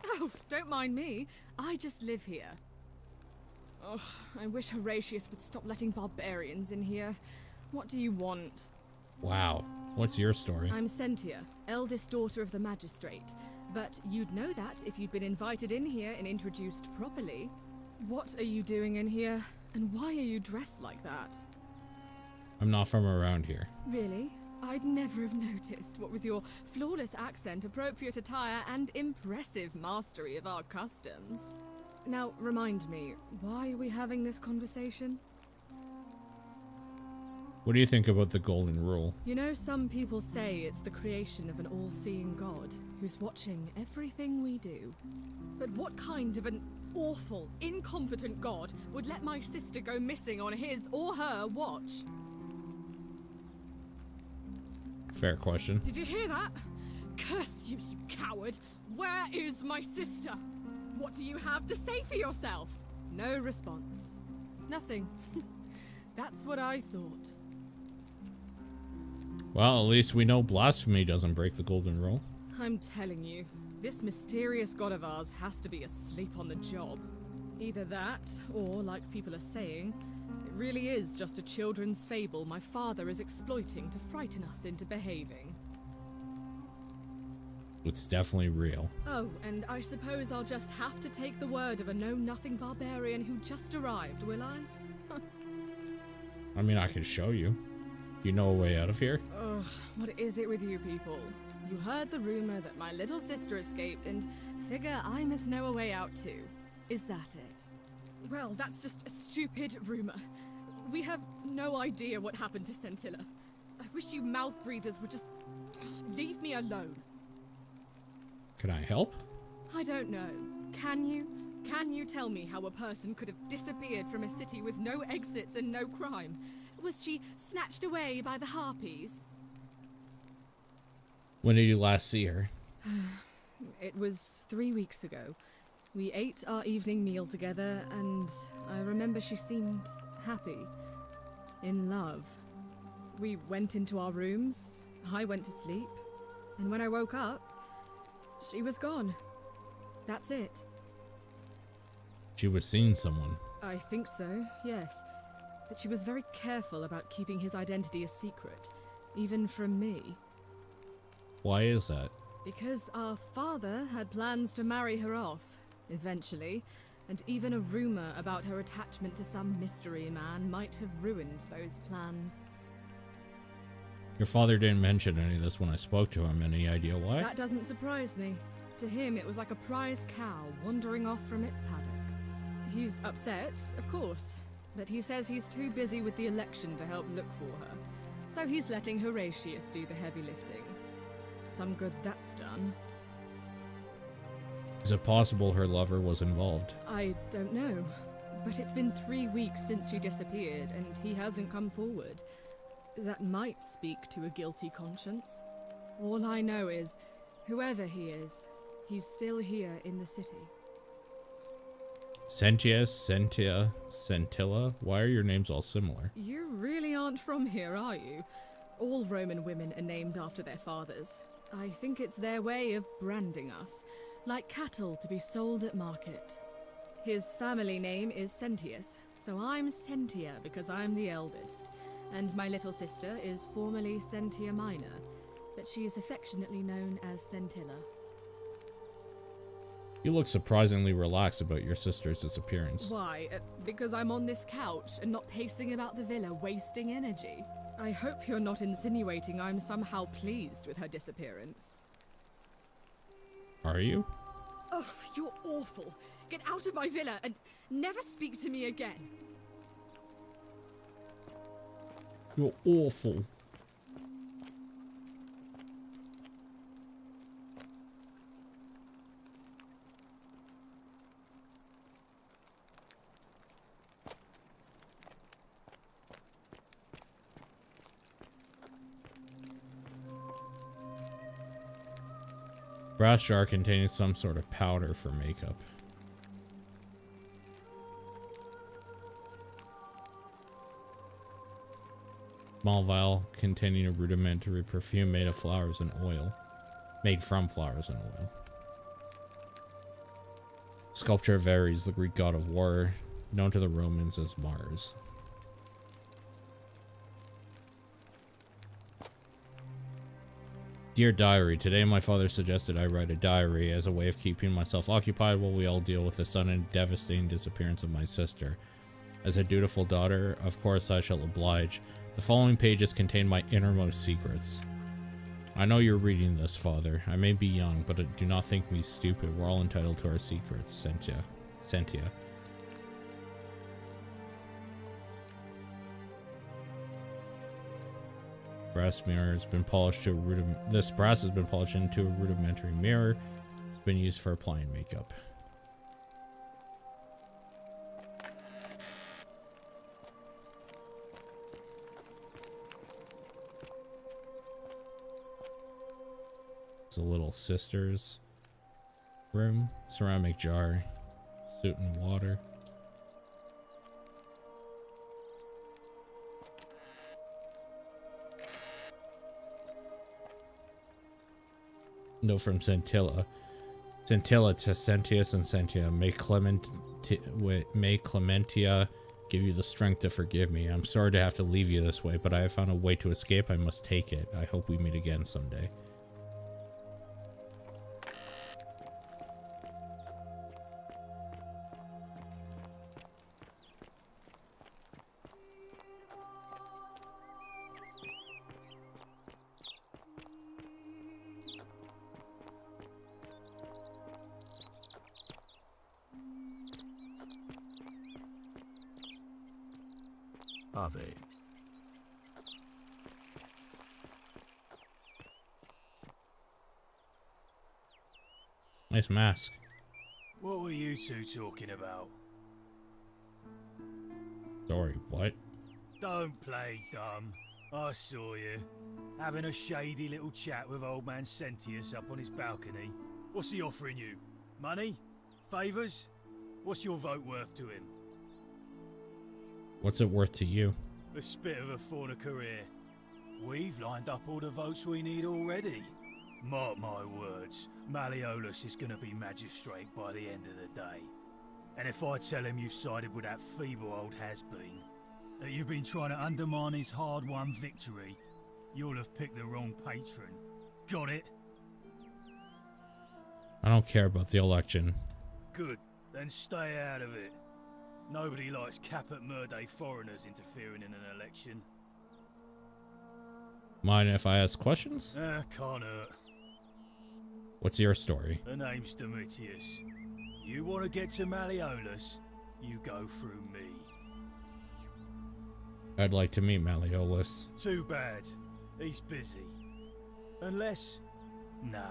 Speaker 10: Oh, don't mind me. I just live here. Ugh, I wish Horatius would stop letting barbarians in here. What do you want?
Speaker 1: Wow. What's your story?
Speaker 10: I'm Sentia, eldest daughter of the magistrate. But you'd know that if you'd been invited in here and introduced properly. What are you doing in here? And why are you dressed like that?
Speaker 1: I'm not from around here.
Speaker 10: Really? I'd never have noticed, what with your flawless accent, appropriate attire, and impressive mastery of our customs. Now, remind me, why are we having this conversation?
Speaker 1: What do you think about the golden rule?
Speaker 10: You know, some people say it's the creation of an all-seeing god who's watching everything we do. But what kind of an awful, incompetent god would let my sister go missing on his or her watch?
Speaker 1: Fair question.
Speaker 10: Did you hear that? Curse you, you coward! Where is my sister? What do you have to say for yourself? No response. Nothing. That's what I thought.
Speaker 1: Well, at least we know blasphemy doesn't break the golden rule.
Speaker 10: I'm telling you, this mysterious god of ours has to be asleep on the job. Either that, or, like people are saying, it really is just a children's fable my father is exploiting to frighten us into behaving.
Speaker 1: It's definitely real.
Speaker 10: Oh, and I suppose I'll just have to take the word of a know-nothing barbarian who just arrived, will I?
Speaker 1: I mean, I can show you. You know a way out of here?
Speaker 10: Ugh, what is it with you people? You heard the rumor that my little sister escaped and figure I must know a way out too. Is that it? Well, that's just a stupid rumor. We have no idea what happened to Scintilla. I wish you mouth breathers would just leave me alone.
Speaker 1: Can I help?
Speaker 10: I don't know. Can you? Can you tell me how a person could have disappeared from a city with no exits and no crime? Was she snatched away by the harpies?
Speaker 1: When did you last see her?
Speaker 10: It was 3 weeks ago. We ate our evening meal together, and I remember she seemed happy. In love. We went into our rooms, I went to sleep, and when I woke up, she was gone. That's it.
Speaker 1: She was seeing someone.
Speaker 10: I think so, yes. But she was very careful about keeping his identity a secret, even from me.
Speaker 1: Why is that?
Speaker 10: Because our father had plans to marry her off, eventually, and even a rumor about her attachment to some mystery man might have ruined those plans.
Speaker 1: Your father didn't mention any of this when I spoke to him. Any idea why?
Speaker 10: That doesn't surprise me. To him, it was like a prize cow wandering off from its paddock. He's upset, of course, but he says he's too busy with the election to help look for her, so he's letting Horatius do the heavy lifting. Some good that's done.
Speaker 1: Is it possible her lover was involved?
Speaker 10: I don't know, but it's been 3 weeks since she disappeared, and he hasn't come forward. That might speak to a guilty conscience. All I know is, whoever he is, he's still here in the city.
Speaker 1: Sentius, Sentia, Scintilla? Why are your names all similar?
Speaker 10: You really aren't from here, are you? All Roman women are named after their fathers. I think it's their way of branding us, like cattle to be sold at market. His family name is Sentius, so I'm Sentia because I'm the eldest. And my little sister is formerly Sentia Minor, but she is affectionately known as Scintilla.
Speaker 1: You look surprisingly relaxed about your sister's disappearance.
Speaker 10: Why? Because I'm on this couch and not pacing about the villa, wasting energy. I hope you're not insinuating I'm somehow pleased with her disappearance.
Speaker 1: Are you?
Speaker 10: Ugh, you're awful. Get out of my villa and never speak to me again.
Speaker 1: You're awful. Brass jar containing some sort of powder for makeup. Small vial containing a rudimentary perfume made of flowers and oil. Made from flowers and oil. Sculpture of Ares, the Greek god of war, known to the Romans as Mars. Dear Diary, today my father suggested I write a diary as a way of keeping myself occupied while we all deal with the sudden and devastating disappearance of my sister. As a dutiful daughter, of course I shall oblige. The following pages contain my innermost secrets. I know you're reading this, Father. I may be young, but do not think me stupid. We're all entitled to our secrets. Sentia. Brass mirror has been polished to a This brass has been polished into a rudimentary mirror. It's been used for applying makeup. It's a little sister's room. Ceramic jar. Suit and water. Note from Scintilla. Scintilla to Sentius and Sentia. May Clementia give you the strength to forgive me. I'm sorry to have to leave you this way, but I have found a way to escape. I must take it. I hope we meet again someday.
Speaker 9: Are they?
Speaker 1: Nice mask.
Speaker 11: What were you two talking about?
Speaker 1: Sorry, what?
Speaker 11: Don't play dumb. I saw you. Having a shady little chat with old man Sentius up on his balcony. What's he offering you? Money? Favours? What's your vote worth to him?
Speaker 1: What's it worth to you?
Speaker 11: A spit of a fauna career. We've lined up all the votes we need already. Mark my words, Malleolus is going to be magistrate by the end of the day. And if I tell him you've sided with that feeble old has-been, that you've been trying to undermine his hard-won victory, you'll have picked the wrong patron. Got it?
Speaker 1: I don't care about the election.
Speaker 11: Good, then stay out of it. Nobody likes Caput Murday foreigners interfering in an election.
Speaker 1: Mind if I ask questions?
Speaker 11: Can't hurt.
Speaker 1: What's your story?
Speaker 11: The name's Domitius. You want to get to Malleolus, you go through me.
Speaker 1: I'd like to meet Malleolus.
Speaker 11: Too bad. He's busy. Unless... No.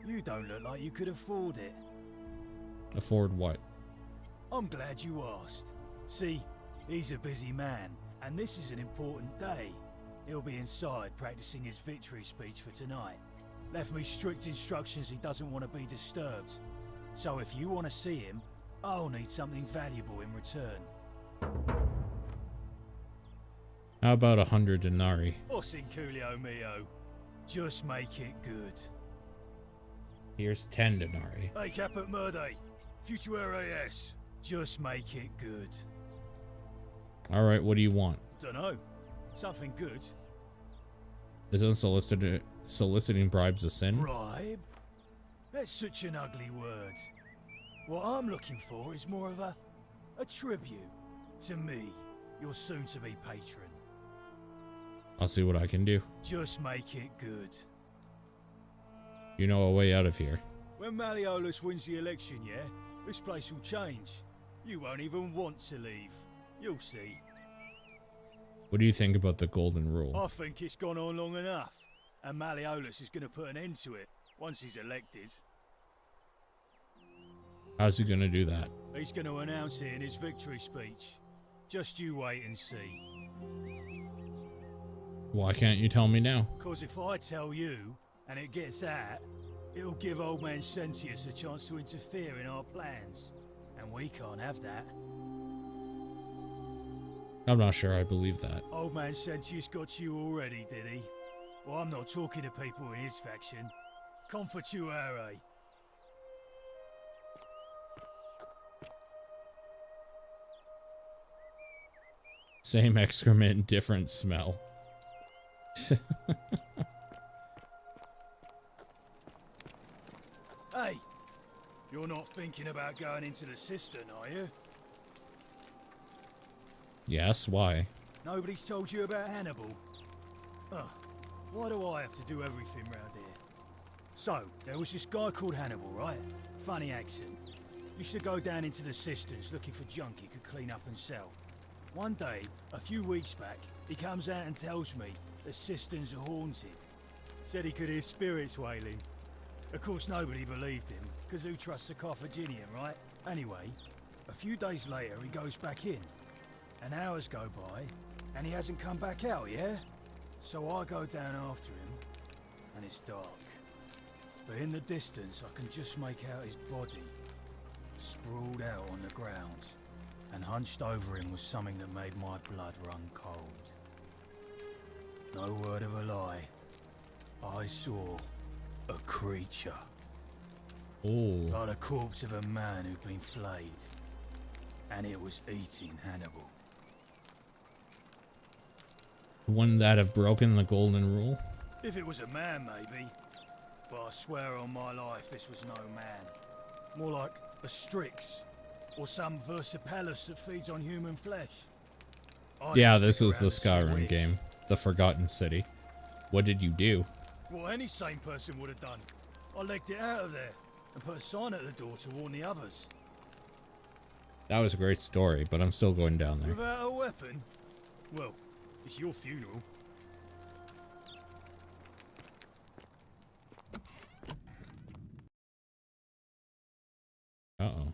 Speaker 11: You don't look like you could afford it.
Speaker 1: Afford what?
Speaker 11: I'm glad you asked. See, he's a busy man, and this is an important day. He'll be inside practicing his victory speech for tonight. Left me strict instructions he doesn't want to be disturbed. So if you want to see him, I'll need something valuable in return.
Speaker 1: How about 100 denarii?
Speaker 11: Os inculio mio. Just make it good.
Speaker 1: Here's 10 denarii.
Speaker 11: Hey, Caput Murday. Futuere es. Just make it good.
Speaker 1: Alright, what do you want?
Speaker 11: Dunno. Something good.
Speaker 1: Isn't soliciting bribes a sin?
Speaker 11: Bribe? That's such an ugly word. What I'm looking for is more of a tribute to me, your soon-to-be patron.
Speaker 1: I'll see what I can do.
Speaker 11: Just make it good.
Speaker 1: You know a way out of here.
Speaker 11: When Malleolus wins the election, yeah? This place will change. You won't even want to leave. You'll see.
Speaker 1: What do you think about the golden rule?
Speaker 11: I think it's gone on long enough. And Malleolus is going to put an end to it once he's elected.
Speaker 1: How's he gonna do that?
Speaker 11: He's going to announce it in his victory speech. Just you wait and see.
Speaker 1: Why can't you tell me now?
Speaker 11: 'Cause if I tell you, and it gets out, It'll give old man Sentius a chance to interfere in our plans. And we can't have that.
Speaker 1: I'm not sure I believe that.
Speaker 11: Old man Sentius got you already, did he? Well, I'm not talking to people in his faction. Confortuere.
Speaker 1: Same excrement, different smell.
Speaker 11: Hey, you're not thinking about going into the cistern, are you?
Speaker 1: Yes, why?
Speaker 11: Nobody's told you about Hannibal? Ugh, why do I have to do everything round here? So, there was this guy called Hannibal, right? Funny accent. Used to go down into the cisterns looking for junk he could clean up and sell. One day, a few weeks back, he comes out and tells me the cisterns are haunted. Said he could hear spirits wailing. Of course, nobody believed him, because who trusts a Carthaginian, right? Anyway, a few days later, he goes back in. And hours go by, and he hasn't come back out, yeah? So I go down after him, and it's dark. But in the distance, I can just make out his body, sprawled out on the ground. And hunched over him was something that made my blood run cold. No word of a lie. I saw a creature.
Speaker 1: Oh.
Speaker 11: Like the corpse of a man who'd been flayed. And it was eating Hannibal.
Speaker 1: Wouldn't that have broken the golden rule?
Speaker 11: If it was a man, maybe. But I swear on my life this was no man. More like a Strix. Or some Versipelus that feeds on human flesh.
Speaker 1: Yeah, this is the Skyrim game. The Forgotten City. What did you do?
Speaker 11: What any sane person would have done. I legged it out of there and put a sign at the door to warn the others.
Speaker 1: That was a great story, but I'm still going down there.
Speaker 11: Without a weapon? Well, it's your funeral.
Speaker 1: Uh-oh.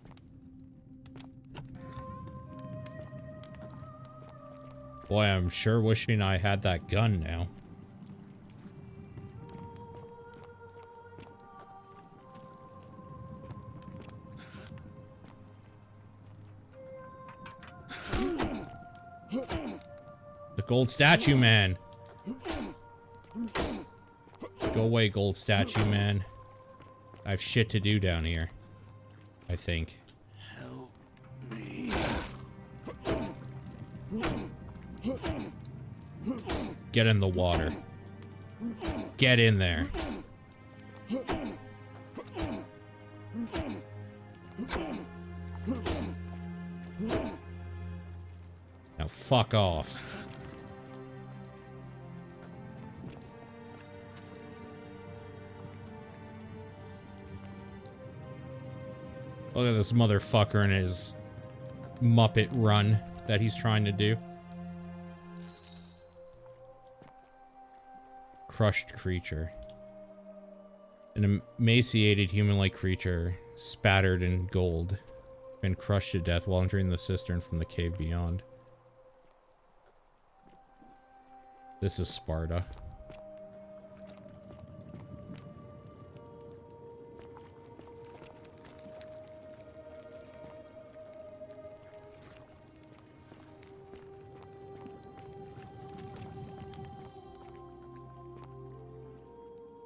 Speaker 1: Boy, I'm sure wishing I had that gun now. The gold statue man. Go away, gold statue man. I have shit to do down here. I think.
Speaker 11: Help me.
Speaker 1: Get in the water. Get in there. Now fuck off. Look at this motherfucker and his Muppet run that he's trying to do. Crushed creature. An emaciated human-like creature, spattered in gold, and crushed to death while entering the cistern from the cave beyond. This is Sparta.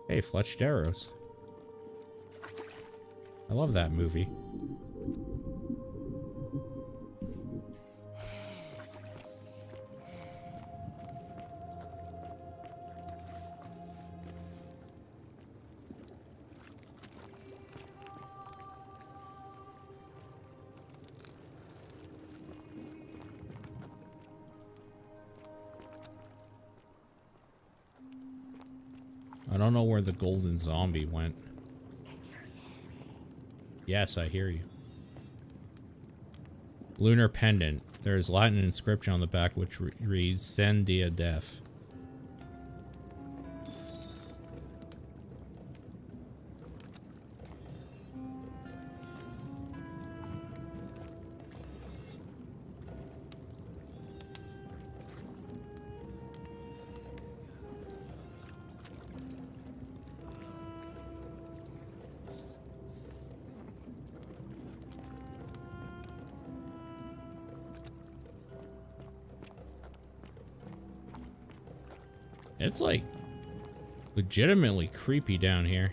Speaker 1: Hey, Fletched Arrows. I love that movie. I don't know where the golden zombie went. Yes, I hear you. Lunar pendant. There is Latin inscription on the back which reads Sen dia def. It's like legitimately creepy down here.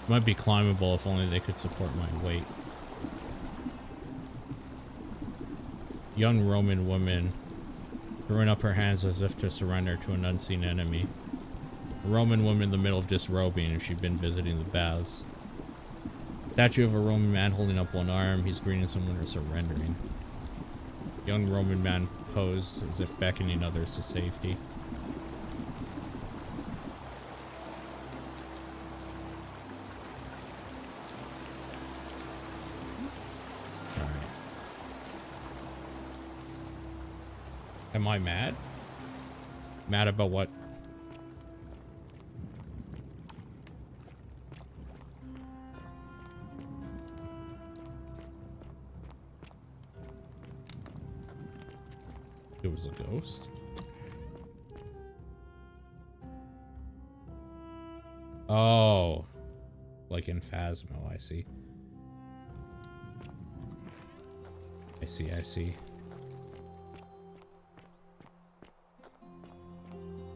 Speaker 1: Might be climbable if only they could support my weight. Young Roman woman throwing up her hands as if to surrender to an unseen enemy. A Roman woman in the middle of disrobing if she'd been visiting the baths. Statue of a Roman man holding up one arm. He's greeting someone or surrendering. Young Roman man posed as if beckoning others to safety. Am I mad? Mad about what? It was a ghost? Oh. Like in Phasmo, I see. I see.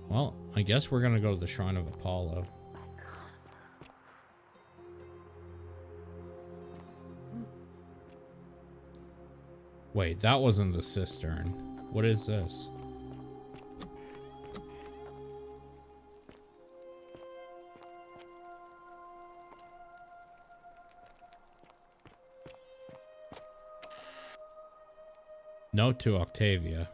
Speaker 1: Well, I guess we're gonna go to the Shrine of Apollo. Wait, that wasn't the cistern. What is this? Note to Octavia.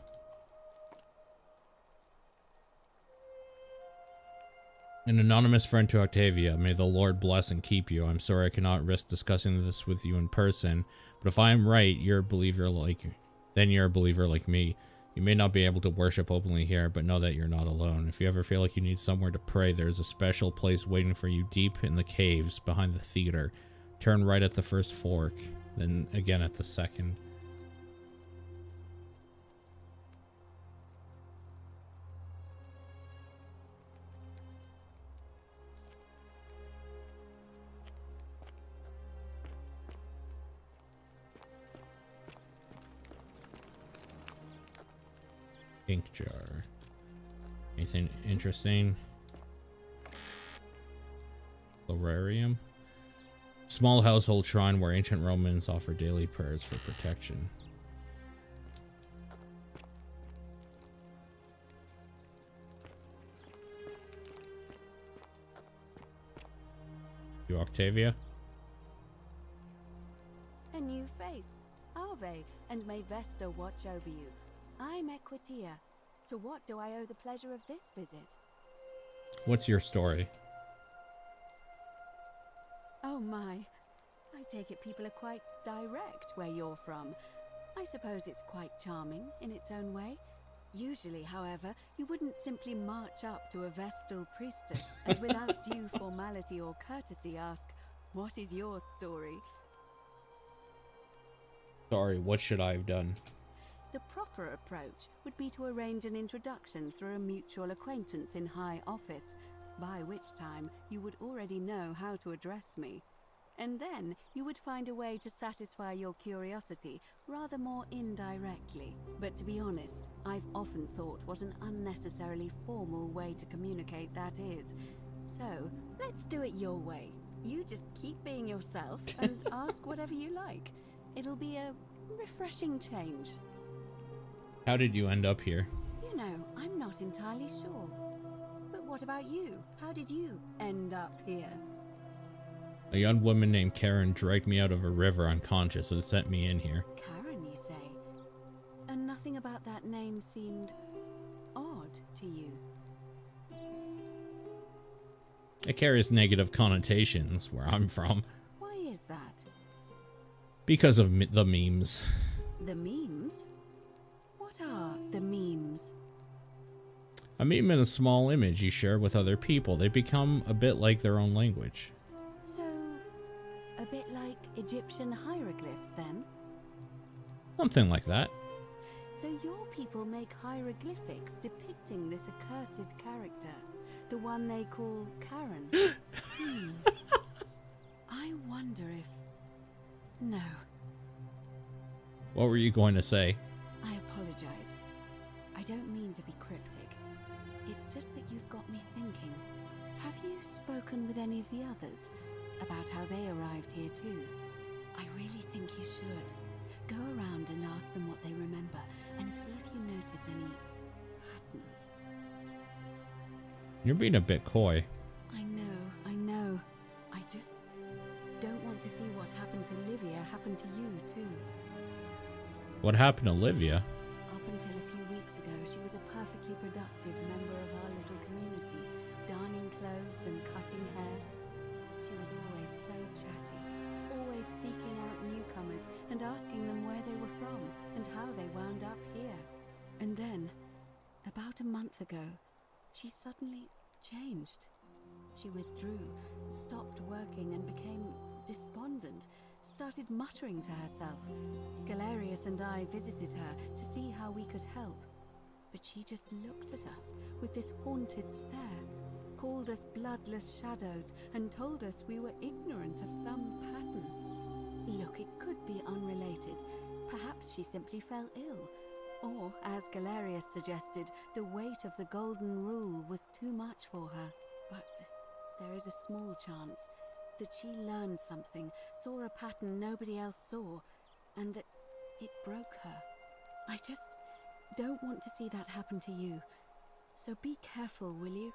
Speaker 1: An anonymous friend to Octavia. May the Lord bless and keep you. I'm sorry I cannot risk discussing this with you in person, but if I am right, then you're a believer like me. You may not be able to worship openly here, but know that you're not alone. If you ever feel like you need somewhere to pray, there's a special place waiting for you deep in the caves behind the theater. Turn right at the first fork, then again at the second. Ink jar. Anything interesting? Florarium. Small household shrine where ancient Romans offer daily prayers for protection. You Octavia?
Speaker 6: A new face. Ave, and may Vesta watch over you. I'm Equitia. To what do I owe the pleasure of this visit?
Speaker 1: What's your story?
Speaker 6: Oh my. I take it people are quite direct where you're from. I suppose it's quite charming in its own way. Usually, however, you wouldn't simply march up to a Vestal priestess and without due formality or courtesy ask, "What is your story?"
Speaker 1: Sorry, what should I have done?
Speaker 6: The proper approach would be to arrange an introduction through a mutual acquaintance in high office, by which time you would already know how to address me. And then you would find a way to satisfy your curiosity rather more indirectly. But to be honest, I've often thought what an unnecessarily formal way to communicate that is. So, let's do it your way. You just keep being yourself and ask whatever you like. It'll be a refreshing change.
Speaker 1: How did you end up here?
Speaker 6: You know, I'm not entirely sure. But what about you? How did you end up here?
Speaker 1: A young woman named Karen dragged me out of a river unconscious and sent me in here.
Speaker 6: Karen, you say? And nothing about that name seemed odd to you?
Speaker 1: It carries negative connotations where I'm from.
Speaker 6: Why is that?
Speaker 1: Because of the memes.
Speaker 6: The memes? What are the memes?
Speaker 1: A meme in a small image you share with other people. They become a bit like their own language.
Speaker 6: So, a bit like Egyptian hieroglyphs then?
Speaker 1: Something like that.
Speaker 6: So your people make hieroglyphics depicting this accursed character. The one they call Karen? I wonder if... No.
Speaker 1: What were you going to say?
Speaker 6: I apologize. I don't mean to be cryptic. It's just that you've got me thinking. Have you spoken with any of the others about how they arrived here too? I really think you should. Go around and ask them what they remember and see if you notice any patterns.
Speaker 1: You're being a bit coy.
Speaker 6: I know. I just don't want to see what happened to Livia happen to you too.
Speaker 1: What happened to Livia?
Speaker 6: Up until a few weeks ago, she was a perfectly productive member of our little community, darning clothes and cutting hair. She was always so chatty, always seeking out newcomers and asking them where they were from and how they wound up here. And then, about a month ago, she suddenly changed. She withdrew, stopped working and became despondent, started muttering to herself. Galerius and I visited her to see how we could help, but she just looked at us with this haunted stare, called us bloodless shadows, and told us we were ignorant of some pattern. Look, it could be unrelated. Perhaps she simply fell ill. Or, as Galerius suggested, the weight of the Golden Rule was too much for her. But there is a small chance that she learned something, saw a pattern nobody else saw, and that it broke her. I just don't want to see that happen to you. So be careful, will you?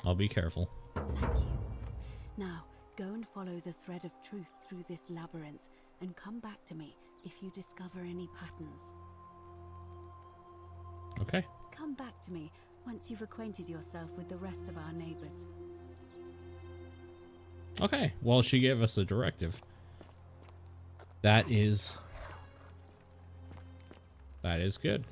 Speaker 1: I'll be careful.
Speaker 6: Thank you. Now, go and follow the thread of truth through this labyrinth, and come back to me if you discover any patterns.
Speaker 1: Okay.
Speaker 6: Come back to me once you've acquainted yourself with the rest of our neighbors.
Speaker 1: Okay. Well, she gave us a directive. That is good.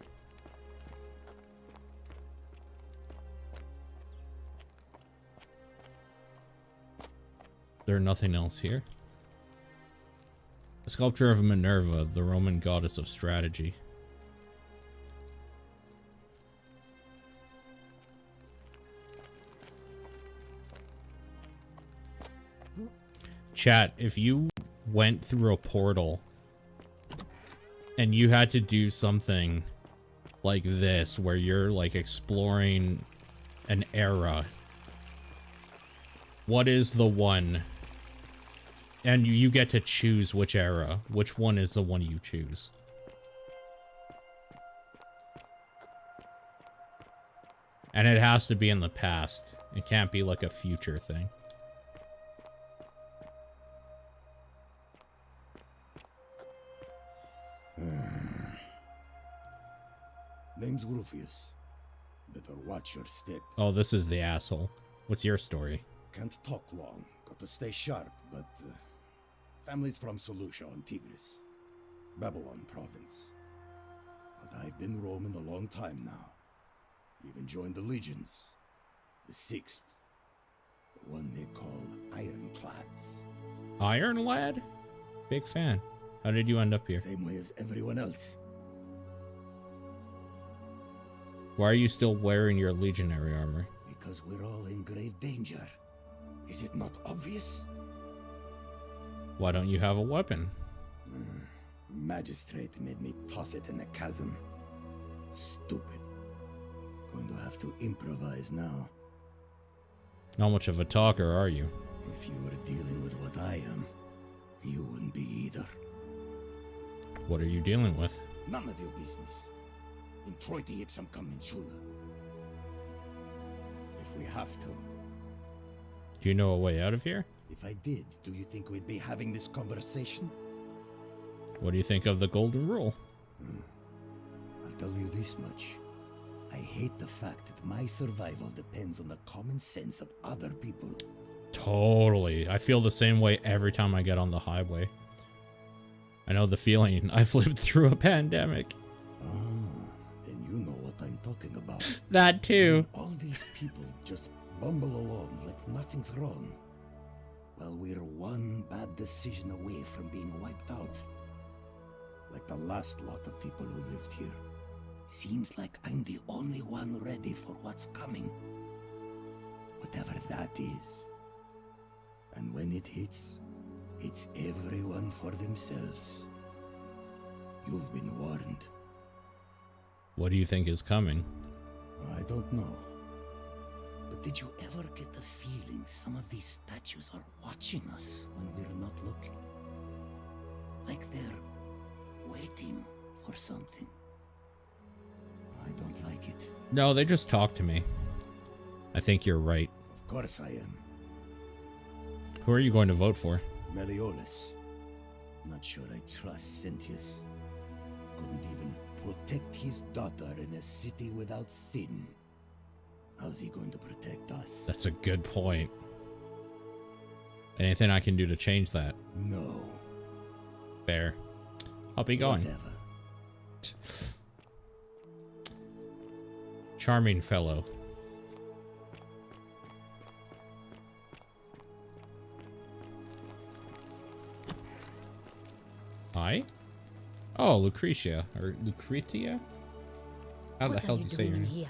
Speaker 1: There's nothing else here. A sculpture of Minerva, the Roman goddess of strategy. Chat, if you went through a portal and you had to do something like this, where you're like exploring an era, what is the one? And you get to choose which era. Which one is the one you choose? And it has to be in the past. It can't be like a future thing.
Speaker 12: Name's Rufius. Better watch your step.
Speaker 1: Oh, this is the asshole. What's your story?
Speaker 12: Can't talk long. Got to stay sharp, but... family's from Seleucia on Tigris. Babylon province. But I've been roaming a long time now. Even joined the legions. The 6th. The one they call Ironclads.
Speaker 1: Iron Lad? Big fan. How did you end up here?
Speaker 12: Same way as everyone else.
Speaker 1: Why are you still wearing your legionary armor?
Speaker 12: Because we're all in grave danger. Is it not obvious?
Speaker 1: Why don't you have a weapon?
Speaker 12: Magistrate made me toss it in the chasm. Stupid. Going to have to improvise now.
Speaker 1: Not much of a talker, are you?
Speaker 12: If you were dealing with what I am, you wouldn't be either.
Speaker 1: What are you dealing with?
Speaker 12: None of your business. In Troiti ipsum commensura. If we have to.
Speaker 1: Do you know a way out of here?
Speaker 12: If I did, do you think we'd be having this conversation?
Speaker 1: What do you think of the Golden Rule?
Speaker 12: I'll tell you this much. I hate the fact that my survival depends on the common sense of other people.
Speaker 1: Totally. I feel the same way every time I get on the highway. I know the feeling. I've lived through a pandemic.
Speaker 12: Then you know what I'm talking about.
Speaker 1: That too.
Speaker 12: All these people just bumble along like nothing's wrong. Well, we're one bad decision away from being wiped out. Like the last lot of people who lived here. Seems like I'm the only one ready for what's coming. Whatever that is. And when it hits, it's everyone for themselves. You've been warned.
Speaker 1: What do you think is coming?
Speaker 12: I don't know. But did you ever get the feeling some of these statues are watching us when we're not looking? Like they're waiting for something. I don't like it.
Speaker 1: No, they just talk to me. I think you're right.
Speaker 12: Of course I am.
Speaker 1: Who are you going to vote for?
Speaker 12: Meliodas. Not sure I trust Sentius. Couldn't even protect his daughter in a city without sin. How's he going to protect us?
Speaker 1: That's a good point. Anything I can do to change that?
Speaker 12: No.
Speaker 1: Fair. I'll be going.
Speaker 12: Whatever.
Speaker 1: Charming fellow. Hi? Oh, Lucretia. Or Lucretia? How the hell do you say your name?
Speaker 13: Here?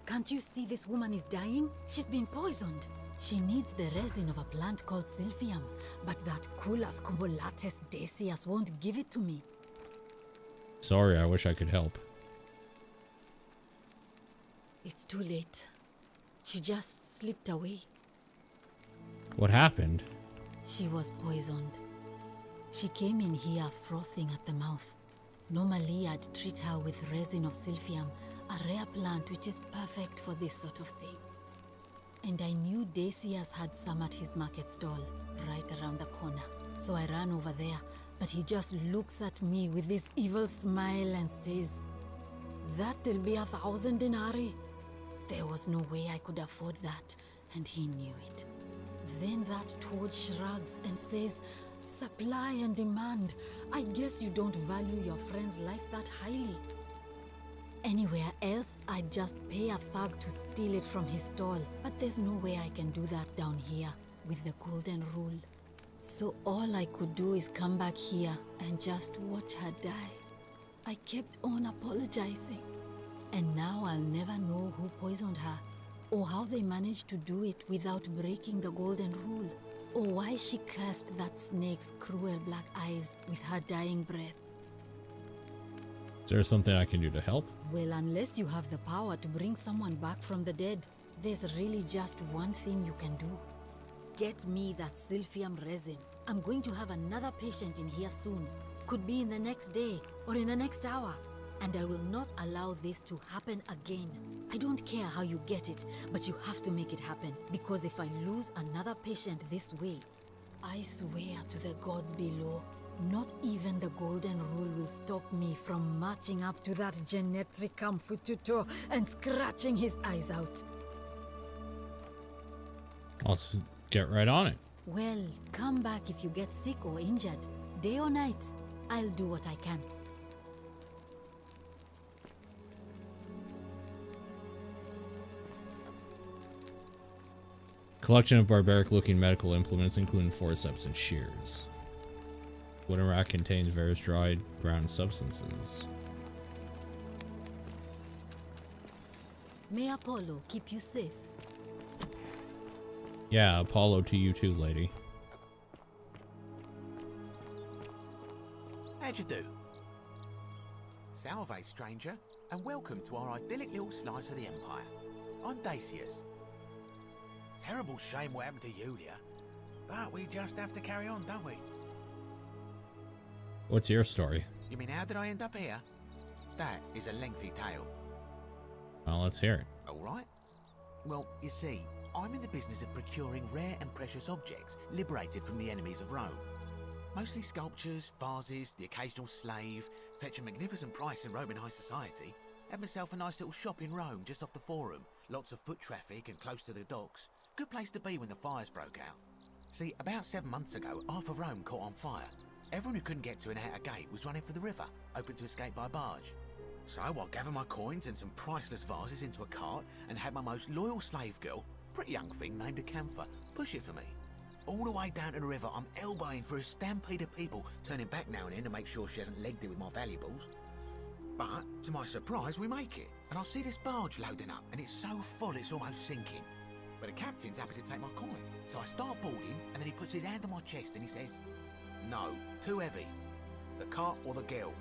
Speaker 13: Can't you see this woman is dying? She's been poisoned. She needs the resin of a plant called Silphium, but that Culus cubulates Decius won't give it to me.
Speaker 1: Sorry, I wish I could help.
Speaker 13: It's too late. She just slipped away.
Speaker 1: What happened?
Speaker 13: She was poisoned. She came in here frothing at the mouth. Normally, I'd treat her with resin of Silphium, a rare plant which is perfect for this sort of thing. And I knew Decius had some at his market stall, right around the corner. So I ran over there, but he just looks at me with this evil smile and says, "That'll be 1,000 denarii." There was no way I could afford that, and he knew it. Then that toad shrugs and says, "Supply and demand. I guess you don't value your friend's life that highly." Anywhere else, I'd just pay a thug to steal it from his stall. But there's no way I can do that down here with the golden rule. So all I could do is come back here and just watch her die. I kept on apologizing. And now I'll never know who poisoned her, or how they managed to do it without breaking the golden rule, or why she cursed that snake's cruel black eyes with her dying breath.
Speaker 1: Is there something I can do to help?
Speaker 13: Well, unless you have the power to bring someone back from the dead, there's really just one thing you can do. Get me that Silphium resin. I'm going to have another patient in here soon. Could be in the next day, or in the next hour. And I will not allow this to happen again. I don't care how you get it, but you have to make it happen. Because if I lose another patient this way, I swear to the gods below, not even the golden rule will stop me from marching up to that Genetricum Fututo and scratching his eyes out.
Speaker 1: I'll just get right on it.
Speaker 13: Well, come back if you get sick or injured. Day or night, I'll do what I can.
Speaker 1: Collection of barbaric-looking medical implements, including forceps and shears. Wooden rack contains various dried ground substances.
Speaker 13: May Apollo keep you safe.
Speaker 1: Yeah, Apollo to you too, lady.
Speaker 14: How'd you do? Salve, stranger, and welcome to our idyllic little slice of the Empire. I'm Decius. Terrible shame what happened to Yulia, but we just have to carry on, don't we?
Speaker 1: What's your story?
Speaker 14: You mean how did I end up here? That is a lengthy tale.
Speaker 1: Well, let's hear it.
Speaker 14: Alright. Well, you see, I'm in the business of procuring rare and precious objects liberated from the enemies of Rome. Mostly sculptures, vases, the occasional slave, fetch a magnificent price in Roman high society. Had myself a nice little shop in Rome just off the Forum. Lots of foot traffic and close to the docks. Good place to be when the fires broke out. See, about 7 months ago, half of Rome caught on fire. Everyone who couldn't get to an outer gate was running for the river, open to escape by barge. So I gathered my coins and some priceless vases into a cart and had my most loyal slave girl, pretty young thing named Acantha, push it for me. All the way down to the river, I'm elbowing through a stampede of people, turning back now and then to make sure she hasn't legged it with my valuables. But, to my surprise, we make it, and I see this barge loading up, and it's so full it's almost sinking. But the captain's happy to take my coin. So I start boarding, and then he puts his hand on my chest and he says, "No, too heavy. The cart or the girl."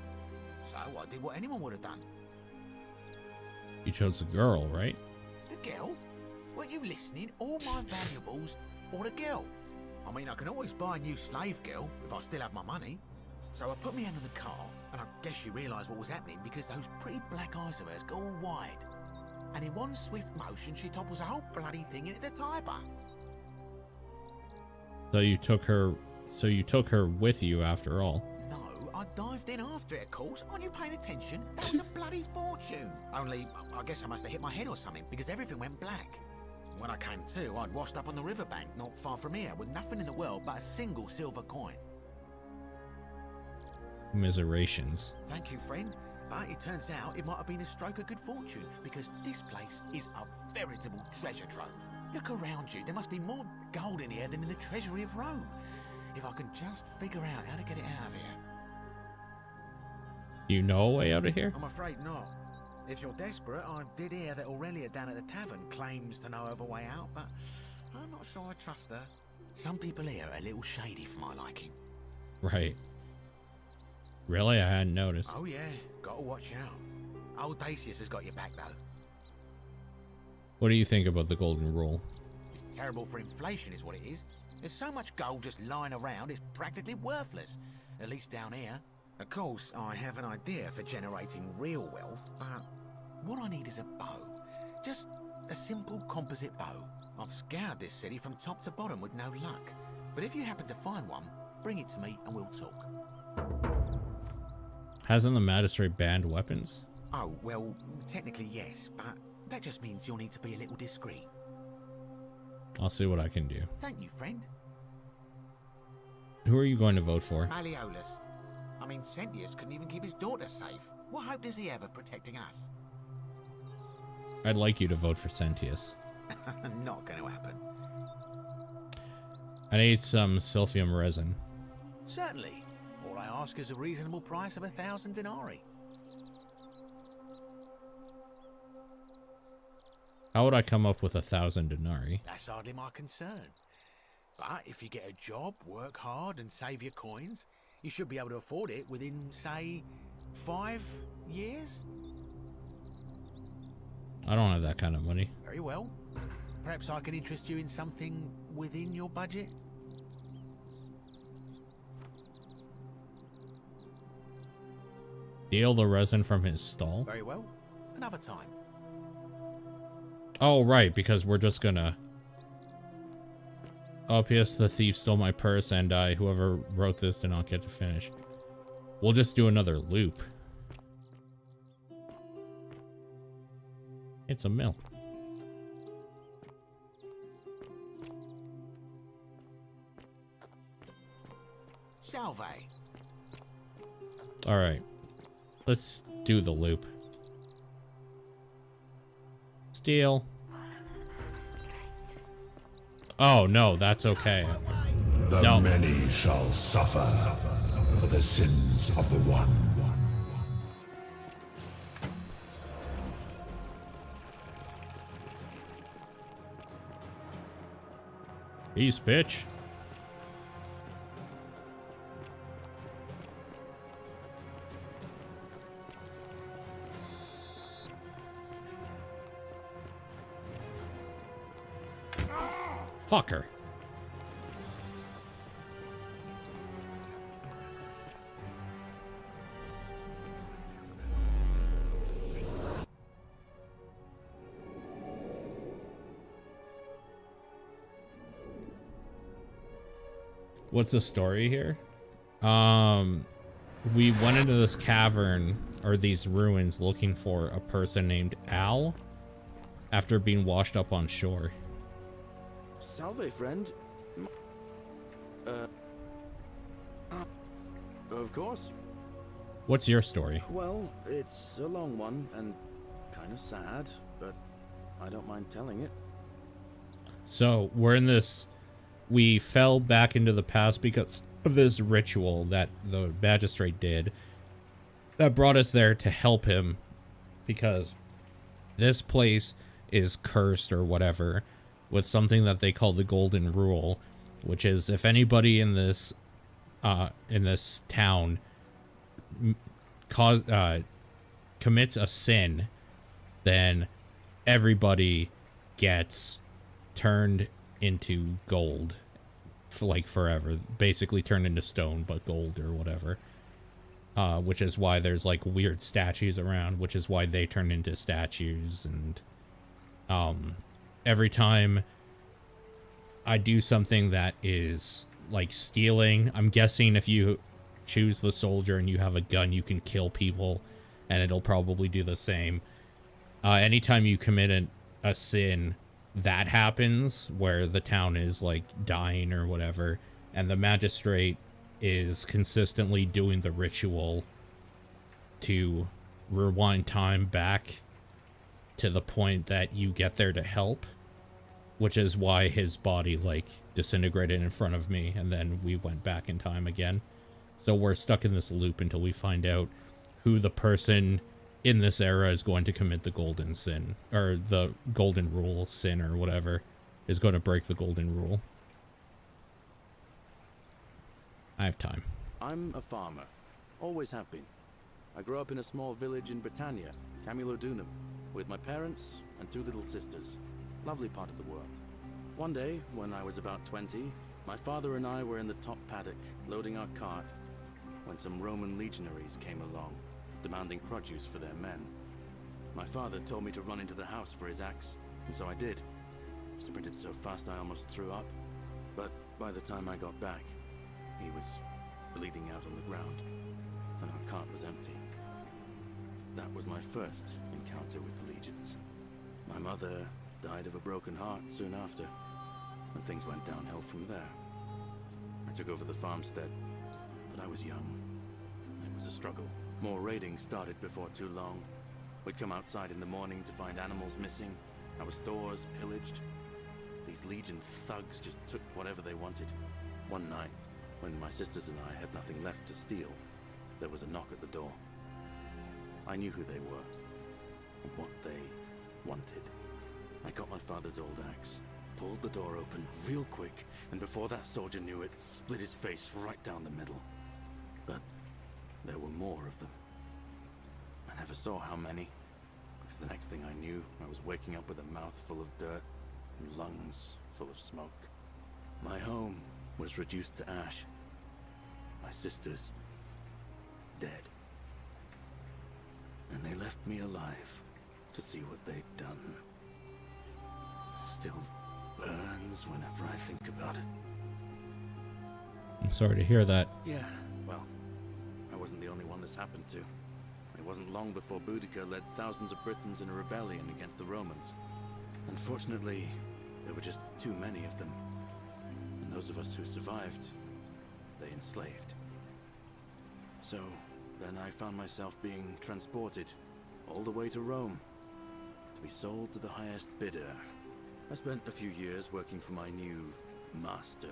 Speaker 14: So I did what anyone would have done.
Speaker 1: You chose the girl, right?
Speaker 14: The girl? Weren't you listening? All my valuables or the girl? I mean, I can always buy a new slave girl if I still have my money. So I put my hand on the car, and I guess she realised what was happening because those pretty black eyes of hers go all wide. And in one swift motion, she topples the whole bloody thing into the Tiber.
Speaker 1: So you took her with you after all.
Speaker 14: No, I dived in after it, of course. Aren't you paying attention? That was a bloody fortune. Only, I guess I must have hit my head or something because everything went black. When I came to, I'd washed up on the riverbank not far from here with nothing in the world but a single silver coin.
Speaker 1: Commiserations.
Speaker 14: Thank you, friend. But it turns out it might have been a stroke of good fortune because this place is a veritable treasure trove. Look around you. There must be more gold in here than in the treasury of Rome. If I can just figure out how to get it out of here.
Speaker 1: You know a way out of here?
Speaker 14: I'm afraid not. If you're desperate, I did hear that Aurelia down at the tavern claims to know of a way out, but I'm not sure I trust her. Some people here are a little shady for my liking.
Speaker 1: Right. Really? I hadn't noticed.
Speaker 14: Oh yeah, gotta watch out. Old Dacius has got your back though.
Speaker 1: What do you think about the golden rule?
Speaker 14: It's terrible for inflation is what it is. There's so much gold just lying around, it's practically worthless. At least down here. Of course, I have an idea for generating real wealth, but what I need is a bow. Just a simple composite bow. I've scoured this city from top to bottom with no luck. But if you happen to find one, bring it to me and we'll talk.
Speaker 1: Hasn't the magistrate banned weapons?
Speaker 14: Oh, well, technically yes, but that just means you'll need to be a little discreet.
Speaker 1: I'll see what I can do.
Speaker 14: Thank you, friend.
Speaker 1: Who are you going to vote for?
Speaker 14: Malleolus. I mean, Sentius couldn't even keep his daughter safe. What hope does he have of protecting us?
Speaker 1: I'd like you to vote for Sentius.
Speaker 14: Not going to happen.
Speaker 1: I need some silphium resin.
Speaker 14: Certainly. All I ask is a reasonable price of 1,000 denarii.
Speaker 1: How would I come up with 1,000 denarii?
Speaker 14: That's hardly my concern. But if you get a job, work hard and save your coins, you should be able to afford it within, say, 5 years?
Speaker 1: I don't have that kind of money.
Speaker 14: Very well. Perhaps I can interest you in something within your budget?
Speaker 1: Steal the resin from his stall?
Speaker 14: Very well. Another time.
Speaker 1: Oh, right, because we're just gonna... Oh, P.S. the thief stole my purse and whoever wrote this did not get to finish. We'll just do another loop. It's a mill.
Speaker 14: Salve.
Speaker 1: Alright. Let's do the loop. Steal. Oh, no, that's okay.
Speaker 8: The many shall suffer for the sins of the one.
Speaker 1: Peace, bitch. Fucker. What's the story here? We went into this cavern or these ruins looking for a person named Al after being washed up on shore.
Speaker 4: Salve, friend. Of course.
Speaker 1: What's your story?
Speaker 4: Well, it's a long one and kind of sad, but I don't mind telling it.
Speaker 1: So we're in this, we fell back into the past because of this ritual that the magistrate did that brought us there to help him, because this place is cursed or whatever with something that they call the Golden Rule, which is if anybody in this town commits a sin, then everybody gets turned into gold for like forever, basically turned into stone but gold or whatever, which is why there's like weird statues around, which is why they turn into statues. And every time I do something that is like stealing, I'm guessing if you choose the soldier and you have a gun, you can kill people, and it'll probably do the same. Anytime you commit a sin, that happens, where the town is like dying or whatever, and the magistrate is consistently doing the ritual to rewind time back to the point that you get there to help, which is why his body like disintegrated in front of me, and then we went back in time again. So we're stuck in this loop until we find out who the person in this era is going to commit the golden sin, or the golden rule sin, or whatever, is going to break the golden rule. I have time.
Speaker 4: I'm a farmer. Always have been. I grew up in a small village in Britannia, Camulodunum, with my parents and 2 little sisters. Lovely part of the world. One day, when I was about 20, my father and I were in the top paddock, loading our cart, when some Roman legionaries came along, demanding produce for their men. My father told me to run into the house for his axe, and so I did. Sprinted so fast I almost threw up, but by the time I got back, he was bleeding out on the ground, and our cart was empty. That was my first encounter with the legions. My mother died of a broken heart soon after, and things went downhill from there. I took over the farmstead, but I was young. It was a struggle. More raiding started before too long. We'd come outside in the morning to find animals missing, our stores pillaged. These Legion thugs just took whatever they wanted. One night, when my sisters and I had nothing left to steal, there was a knock at the door. I knew who they were, and what they wanted. I got my father's old axe, pulled the door open real quick, and before that soldier knew it, split his face right down the middle. But there were more of them. I never saw how many, because the next thing I knew, I was waking up with a mouth full of dirt and lungs full of smoke. My home was reduced to ash. My sisters, dead. And they left me alive to see what they'd done. Still burns whenever I think about it.
Speaker 1: I'm sorry to hear that.
Speaker 4: Yeah, well, I wasn't the only one this happened to. It wasn't long before Boudica led thousands of Britons in a rebellion against the Romans. Unfortunately, there were just too many of them. And those of us who survived, they enslaved. So, then I found myself being transported all the way to Rome to be sold to the highest bidder. I spent a few years working for my new master,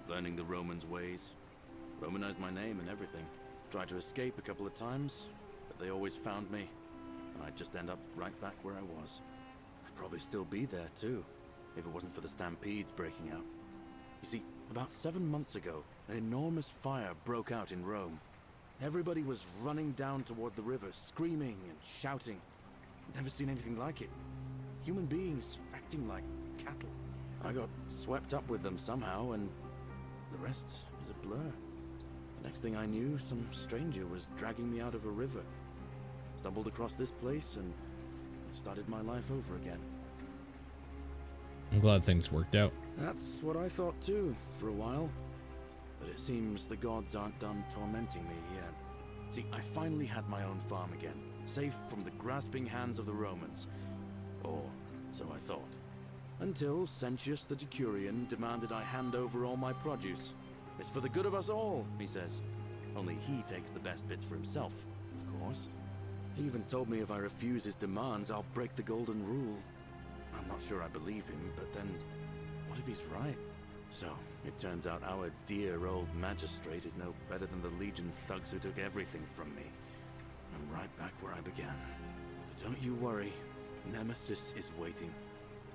Speaker 4: learning the Romans' ways, Romanized my name and everything. Tried to escape a couple of times, but they always found me, and I'd just end up right back where I was. I'd probably still be there too, if it wasn't for the stampedes breaking out. You see, about 7 months ago, an enormous fire broke out in Rome. Everybody was running down toward the river, screaming and shouting. I'd never seen anything like it. Human beings acting like cattle. I got swept up with them somehow, and the rest is a blur. The next thing I knew, some stranger was dragging me out of a river. Stumbled across this place, and I started my life over again.
Speaker 1: I'm glad things worked out.
Speaker 4: That's what I thought too, for a while. But it seems the gods aren't done tormenting me yet. See, I finally had my own farm again, safe from the grasping hands of the Romans. Or so I thought. Until Sentius the Decurion demanded I hand over all my produce. It's for the good of us all, he says. Only he takes the best bits for himself, of course. He even told me if I refuse his demands, I'll break the golden rule. I'm not sure I believe him, but then, what if he's right? So, it turns out our dear old magistrate is no better than the Legion thugs who took everything from me. I'm right back where I began. But don't you worry, Nemesis is waiting,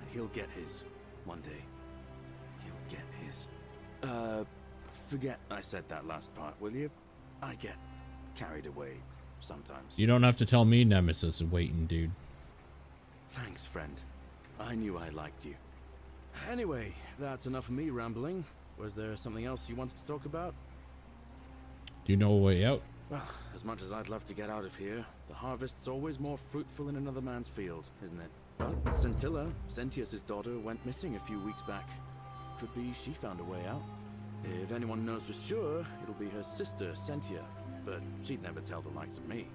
Speaker 4: and he'll get his. One day, he'll get his. Forget I said that last part, will you? I get carried away sometimes.
Speaker 1: You don't have to tell me Nemesis is waiting, dude.
Speaker 4: Thanks, friend. I knew I liked you. Anyway, that's enough of me rambling. Was there something else you wanted to talk about?
Speaker 1: Do you know a way out?
Speaker 4: Well, as much as I'd love to get out of here, the harvest's always more fruitful in another man's field, isn't it? But Scintilla, Sentius's daughter, went missing a few weeks back. Could be she found a way out. If anyone knows for sure, it'll be her sister, Sentia. But she'd never tell the likes of me.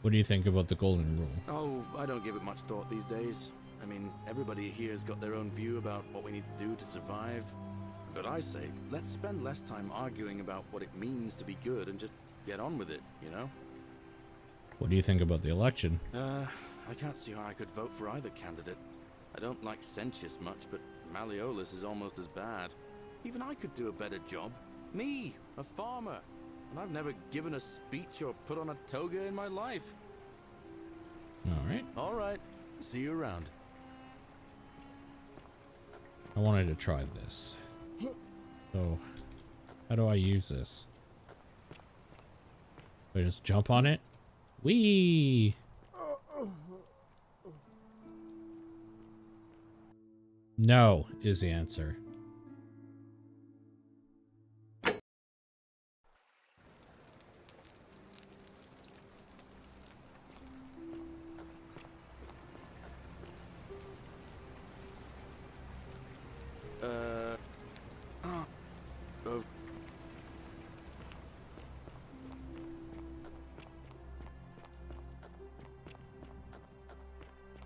Speaker 1: What do you think about the golden rule?
Speaker 4: Oh, I don't give it much thought these days. I mean, everybody here's got their own view about what we need to do to survive. But I say, let's spend less time arguing about what it means to be good and just get on with it, you know?
Speaker 1: What do you think about the election?
Speaker 4: I can't see how I could vote for either candidate. I don't like Sentius much, but Malleolus is almost as bad. Even I could do a better job. Me, a farmer. And I've never given a speech or put on a toga in my life.
Speaker 1: Alright.
Speaker 4: Alright. See you around.
Speaker 1: I wanted to try this. So, how do I use this? Do I just jump on it? Whee! No is the answer.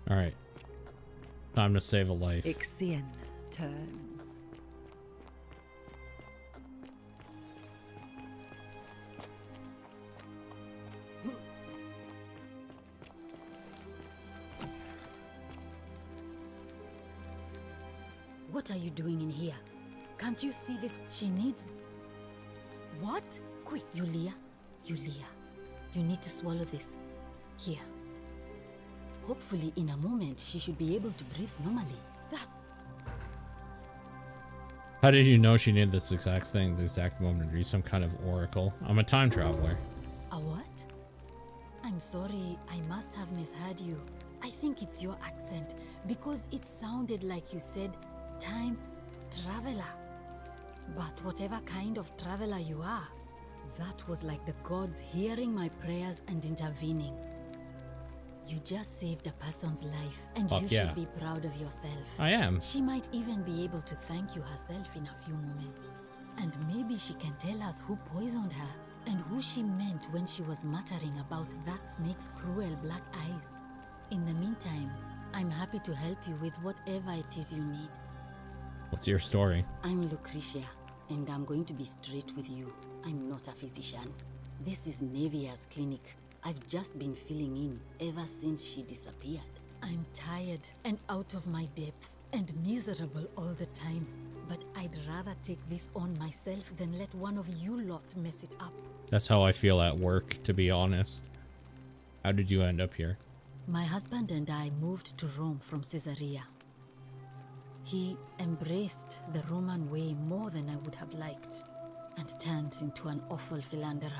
Speaker 1: All right. Time to save a life.
Speaker 15: Ixion turns.
Speaker 13: What are you doing in here? Can't you see this? She needs... What? Quick, Yulia. Yulia, you need to swallow this. Here. Hopefully, in a moment, she should be able to breathe normally. That...
Speaker 1: How did you know she needed this exact thing, the exact moment? Are you some kind of oracle? I'm a time traveler.
Speaker 13: A what? I'm sorry, I must have misheard you. I think it's your accent, because it sounded like you said, time traveler. But whatever kind of traveler you are, that was like the gods hearing my prayers and intervening. You just saved a person's life, and you should be proud of yourself.
Speaker 1: I am.
Speaker 13: She might even be able to thank you herself in a few moments. And maybe she can tell us who poisoned her, and who she meant when she was muttering about that snake's cruel black eyes. In the meantime, I'm happy to help you with whatever it is you need.
Speaker 1: What's your story?
Speaker 13: I'm Lucretia, and I'm going to be straight with you. I'm not a physician. This is Nevia's clinic. I've just been filling in ever since she disappeared. I'm tired and out of my depth and miserable all the time. But I'd rather take this on myself than let one of you lot mess it up.
Speaker 1: That's how I feel at work, to be honest. How did you end up here?
Speaker 13: My husband and I moved to Rome from Caesarea. He embraced the Roman way more than I would have liked and turned into an awful philanderer.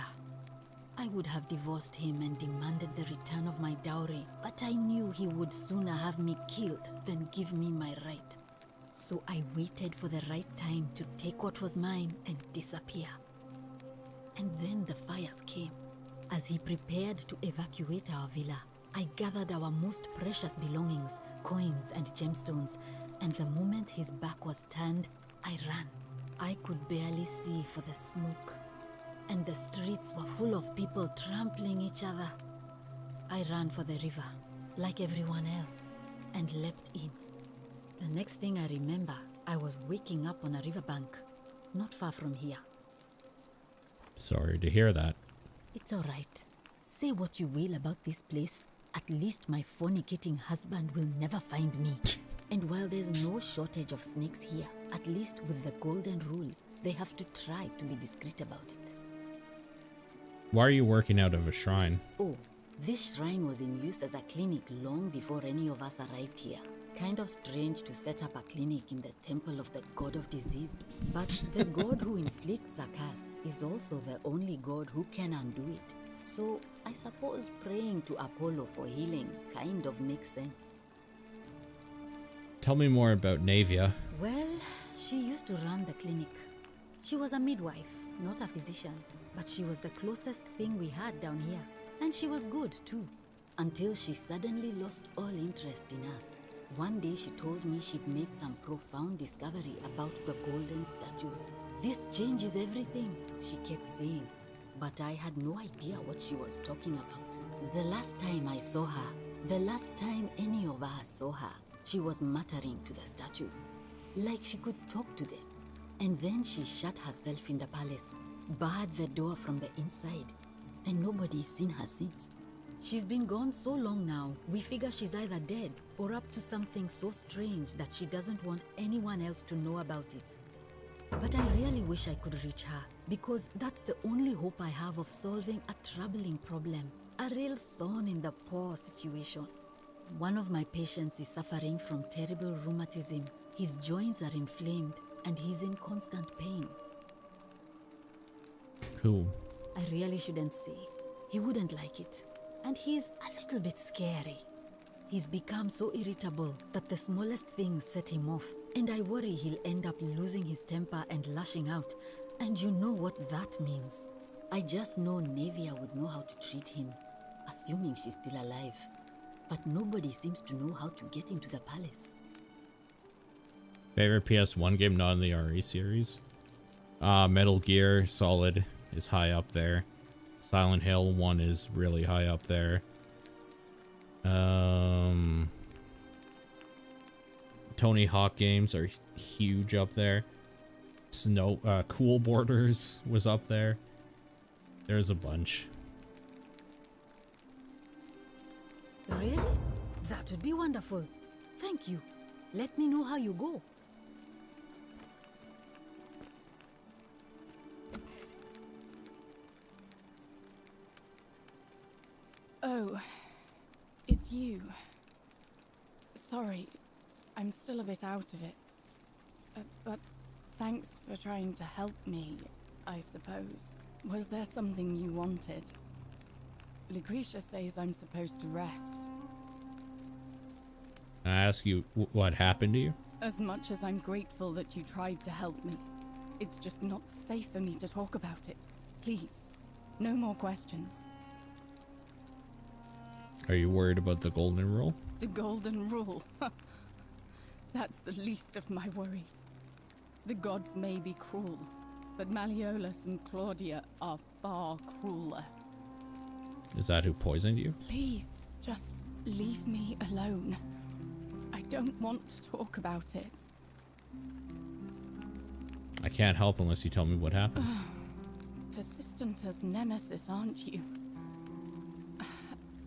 Speaker 13: I would have divorced him and demanded the return of my dowry, but I knew he would sooner have me killed than give me my right. So I waited for the right time to take what was mine and disappear. And then the fires came. As he prepared to evacuate our villa, I gathered our most precious belongings, coins and gemstones, and the moment his back was turned, I ran. I could barely see for the smoke, and the streets were full of people trampling each other. I ran for the river, like everyone else, and leapt in. The next thing I remember, I was waking up on a riverbank, not far from here.
Speaker 1: Sorry to hear that.
Speaker 13: It's all right. Say what you will about this place. At least my fornicating husband will never find me. And while there's no shortage of snakes here, at least with the golden rule, they have to try to be discreet about it.
Speaker 1: Why are you working out of a shrine?
Speaker 13: Oh, this shrine was in use as a clinic long before any of us arrived here. kind of strange to set up a clinic in the temple of the god of disease. But the god who inflicts a curse is also the only god who can undo it. So I suppose praying to Apollo for healing kind of makes sense.
Speaker 1: Tell me more about Navia.
Speaker 13: Well, she used to run the clinic. She was a midwife, not a physician, but she was the closest thing we had down here. And she was good too, until she suddenly lost all interest in us. One day she told me she'd made some profound discovery about the golden statues. This changes everything, she kept saying, but I had no idea what she was talking about. The last time I saw her, the last time any of us saw her, she was muttering to the statues, like she could talk to them. And then she shut herself in the palace, barred the door from the inside, and nobody's seen her since. She's been gone so long now, we figure she's either dead or up to something so strange that she doesn't want anyone else to know about it. But I really wish I could reach her, because that's the only hope I have of solving a troubling problem, a real thorn in the paw situation. One of my patients is suffering from terrible rheumatism. His joints are inflamed and he's in constant pain.
Speaker 1: Who?
Speaker 13: I really shouldn't say. He wouldn't like it. And he's a little bit scary. He's become so irritable that the smallest things set him off, and I worry he'll end up losing his temper and lashing out, and you know what that means. I just know Navia would know how to treat him, assuming she's still alive. But nobody seems to know how to get into the palace.
Speaker 1: Favorite PS1 game not in the RE series? Metal Gear Solid is high up there. Silent Hill 1 is really high up there. Tony Hawk games are huge up there. Cool Borders was up there. There's a bunch.
Speaker 13: Really? That would be wonderful. Thank you. Let me know how you go.
Speaker 16: Oh, it's you. Sorry, I'm still a bit out of it. But thanks for trying to help me, I suppose. Was there something you wanted? Lucretia says I'm supposed to rest.
Speaker 1: Can I ask you what happened to you?
Speaker 16: As much as I'm grateful that you tried to help me, it's just not safe for me to talk about it. Please, no more questions.
Speaker 1: Are you worried about the golden rule?
Speaker 16: The golden rule. That's the least of my worries. The gods may be cruel, but Malleolus and Claudia are far crueler.
Speaker 1: Is that who poisoned you?
Speaker 16: Please, just leave me alone. I don't want to talk about it.
Speaker 1: I can't help unless you tell me what happened.
Speaker 16: Persistent as Nemesis, aren't you?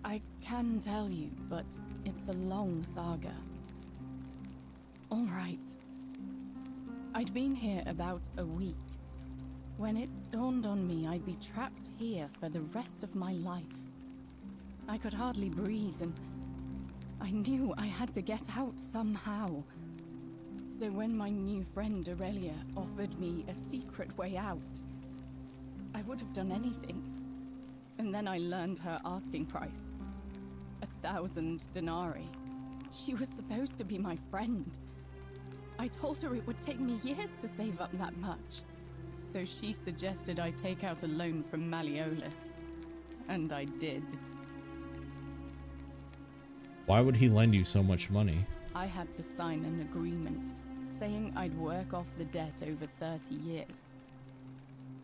Speaker 16: I can tell you, but it's a long saga. All right. I'd been here about a week when it dawned on me I'd be trapped here for the rest of my life. I could hardly breathe, and I knew I had to get out somehow. So when my new friend Aurelia offered me a secret way out, I would have done anything. And then I learned her asking price. 1,000 denarii. She was supposed to be my friend. I told her it would take me years to save up that much. So she suggested I take out a loan from Malleolus. And I did.
Speaker 1: Why would he lend you so much money?
Speaker 16: I had to sign an agreement, saying I'd work off the debt over 30 years.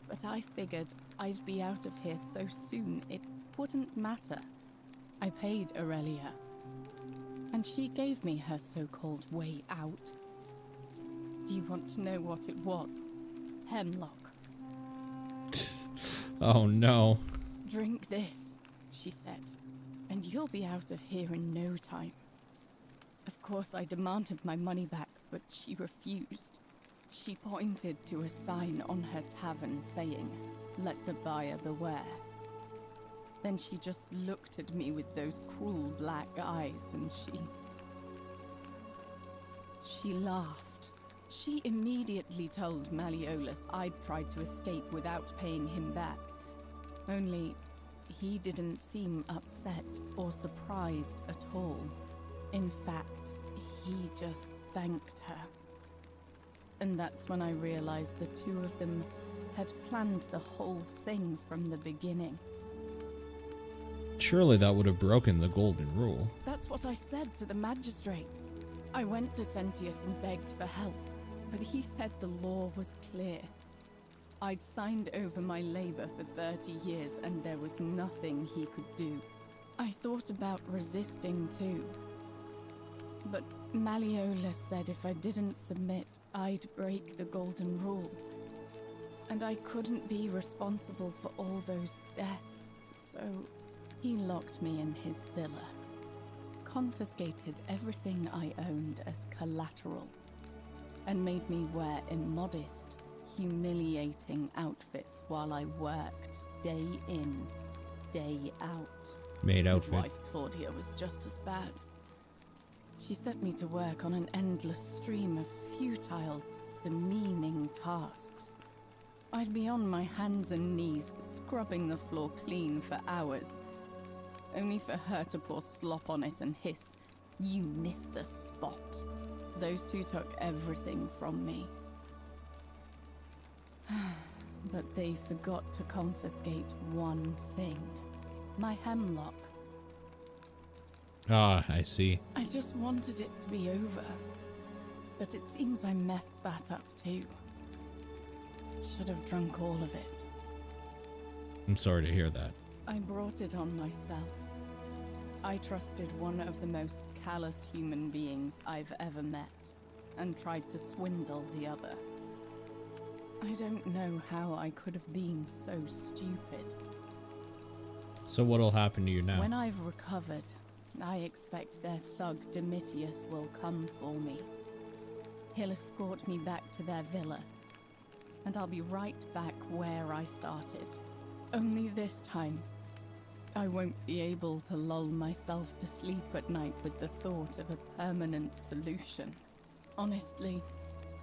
Speaker 16: But I figured I'd be out of here so soon it wouldn't matter. I paid Aurelia, and she gave me her so-called way out. Do you want to know what it was? Hemlock.
Speaker 1: Oh no.
Speaker 16: Drink this, she said, and you'll be out of here in no time. Of course, I demanded my money back, but she refused. She pointed to a sign on her tavern saying, "Let the buyer beware." Then she just looked at me with those cruel black eyes, and she... She laughed. She immediately told Malleolus I'd tried to escape without paying him back. Only, he didn't seem upset or surprised at all. In fact, he just thanked her. And that's when I realized the two of them had planned the whole thing from the beginning.
Speaker 1: Surely that would have broken the golden rule.
Speaker 16: That's what I said to the magistrate. I went to Sentius and begged for help, but he said the law was clear. I'd signed over my labor for 30 years and there was nothing he could do. I thought about resisting too. But Malleolus said if I didn't submit, I'd break the golden rule. And I couldn't be responsible for all those deaths, so he locked me in his villa. Confiscated everything I owned as collateral, and made me wear immodest, humiliating outfits while I worked day in, day out.
Speaker 1: Maid
Speaker 16: His
Speaker 1: outfit.
Speaker 16: wife Claudia was just as bad. She sent me to work on an endless stream of futile, demeaning tasks. I'd be on my hands and knees, scrubbing the floor clean for hours, only for her to pour slop on it and hiss, "You missed a spot." Those two took everything from me. But they forgot to confiscate one thing. My hemlock.
Speaker 1: Ah, I see.
Speaker 16: I just wanted it to be over. But it seems I messed that up too. Should have drunk all of it.
Speaker 1: I'm sorry to hear that.
Speaker 16: I brought it on myself. I trusted one of the most callous human beings I've ever met, and tried to swindle the other. I don't know how I could have been so stupid.
Speaker 1: So what'll happen to you now?
Speaker 16: When I've recovered, I expect their thug Domitius will come for me. He'll escort me back to their villa, and I'll be right back where I started. Only this time, I won't be able to lull myself to sleep at night with the thought of a permanent solution. Honestly,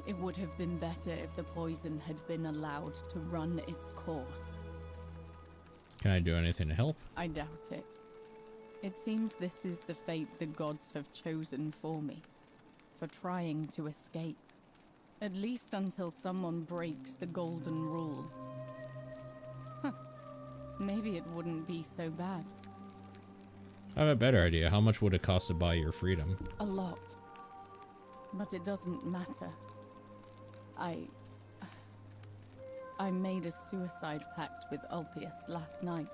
Speaker 16: it would have been better if the poison had been allowed to run its course.
Speaker 1: Can I do anything to help?
Speaker 16: I doubt it. It seems this is the fate the gods have chosen for me, for trying to escape. At least until someone breaks the golden rule. Maybe it wouldn't be so bad.
Speaker 1: I have a better idea. How much would it cost to buy your freedom?
Speaker 16: A lot. But it doesn't matter. I made a suicide pact with Ulpius last night.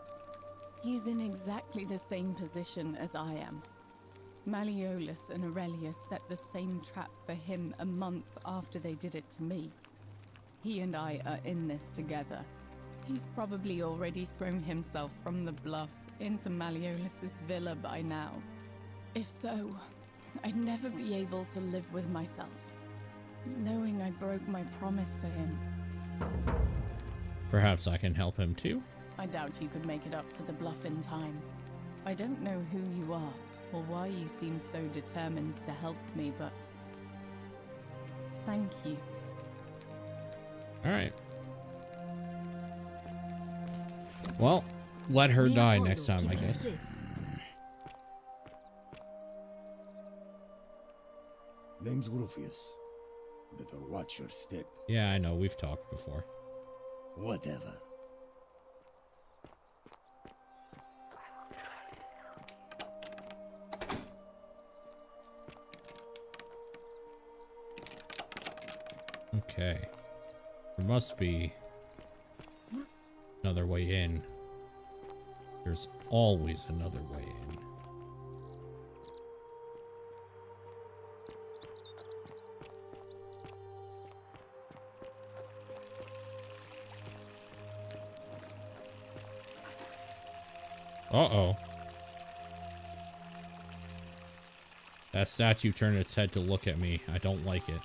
Speaker 16: He's in exactly the same position as I am. Malleolus and Aurelius set the same trap for him a month after they did it to me. He and I are in this together. He's probably already thrown himself from the bluff into Malleolus's villa by now. If so, I'd never be able to live with myself, knowing I broke my promise to him.
Speaker 1: Perhaps I can help him too?
Speaker 16: I doubt you could make it up to the bluff in time. I don't know who you are, or why you seem so determined to help me, but thank you.
Speaker 1: Alright. Well, let her die next time, I guess.
Speaker 12: Name's Rufius. Better watch your step.
Speaker 1: Yeah, I know. We've talked before.
Speaker 12: Whatever.
Speaker 1: Okay. There must be another way in. There's always another way in. Uh-oh. That statue turned its head to look at me. I don't like it.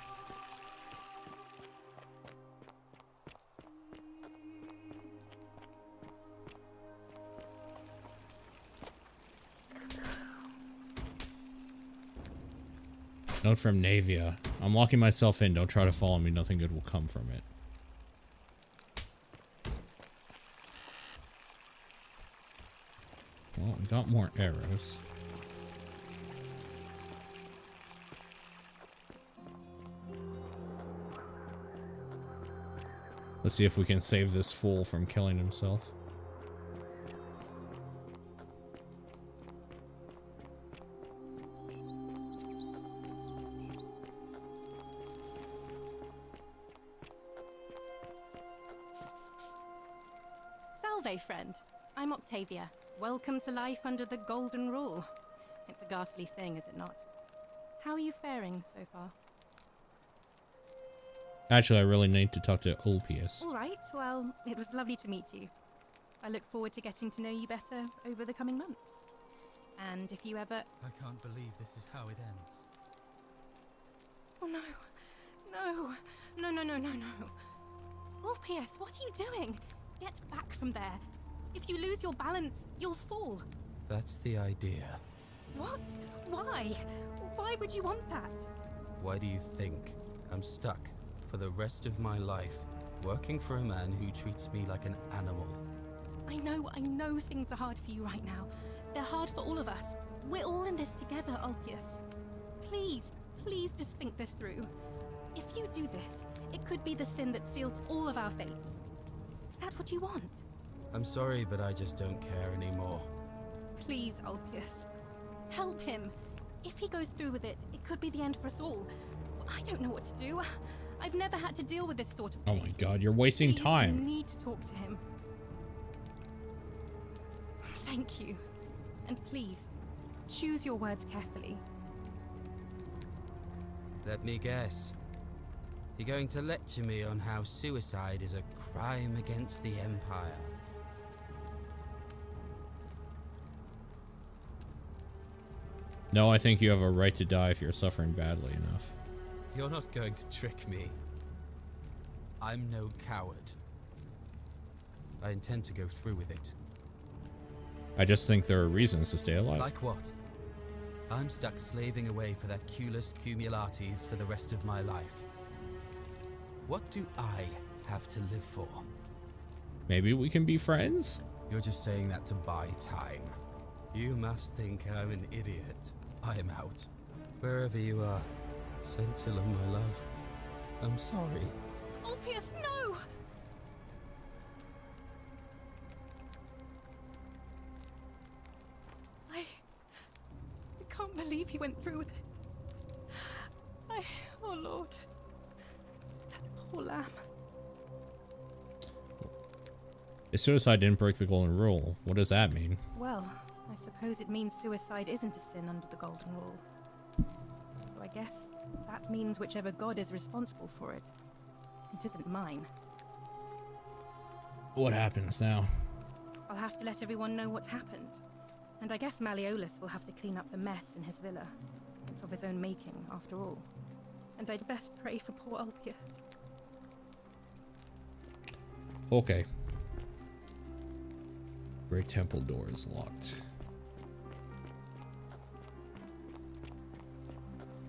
Speaker 1: Note from Navia. I'm locking myself in. Don't try to follow me. Nothing good will come from it. Well, we got more arrows. Let's see if we can save this fool from killing himself.
Speaker 17: Salve, friend. I'm Octavia. Welcome to life under the Golden Rule. It's a ghastly thing, is it not? How are you faring so far?
Speaker 1: Actually, I really need to talk to Ulpius.
Speaker 17: All right, well, it was lovely to meet you. I look forward to getting to know you better over the coming months. And if you ever...
Speaker 18: I can't believe this is how it ends.
Speaker 17: Oh no. No. No, no, no, no, no. Ulpius, what are you doing? Get back from there. If you lose your balance, you'll fall.
Speaker 18: That's the idea.
Speaker 17: What? Why? Why would you want that?
Speaker 18: Why do you think I'm stuck for the rest of my life, working for a man who treats me like an animal?
Speaker 17: I know things are hard for you right now. They're hard for all of us. We're all in this together, Ulpius. Please, please just think this through. If you do this, it could be the sin that seals all of our fates. Is that what you want?
Speaker 18: I'm sorry, but I just don't care anymore.
Speaker 17: Please, Ulpius. Help him. If he goes through with it, it could be the end for us all. I don't know what to do. I've never had to deal with this sort of thing.
Speaker 1: Oh my god, you're wasting
Speaker 17: Please,
Speaker 1: time.
Speaker 17: You need to talk to him. Thank you. And please, choose your words carefully.
Speaker 18: Let me guess. You're going to lecture me on how suicide is a crime against the Empire.
Speaker 1: No, I think you have a right to die if you're suffering badly enough.
Speaker 18: You're not going to trick me. I'm no coward. I intend to go through with it.
Speaker 1: I just think there are reasons to stay alive.
Speaker 18: Like what? I'm stuck slaving away for that Culus Cumulatis for the rest of my life. What do I have to live for?
Speaker 1: Maybe we can be friends?
Speaker 18: You're just saying that to buy time. You must think I'm an idiot. I'm out. Wherever you are, Scintilla, my love. I'm sorry.
Speaker 17: Ulpius, no! I can't believe he went through with it. Oh Lord. That poor lamb.
Speaker 1: If suicide didn't break the golden rule, what does that mean?
Speaker 17: Well, I suppose it means suicide isn't a sin under the Golden Rule. So I guess that means whichever god is responsible for it. It isn't mine.
Speaker 1: What happens now?
Speaker 17: I'll have to let everyone know what happened. And I guess Malleolus will have to clean up the mess in his villa. It's of his own making, after all. And I'd best pray for poor Ulpius.
Speaker 1: Okay. Great temple door is locked.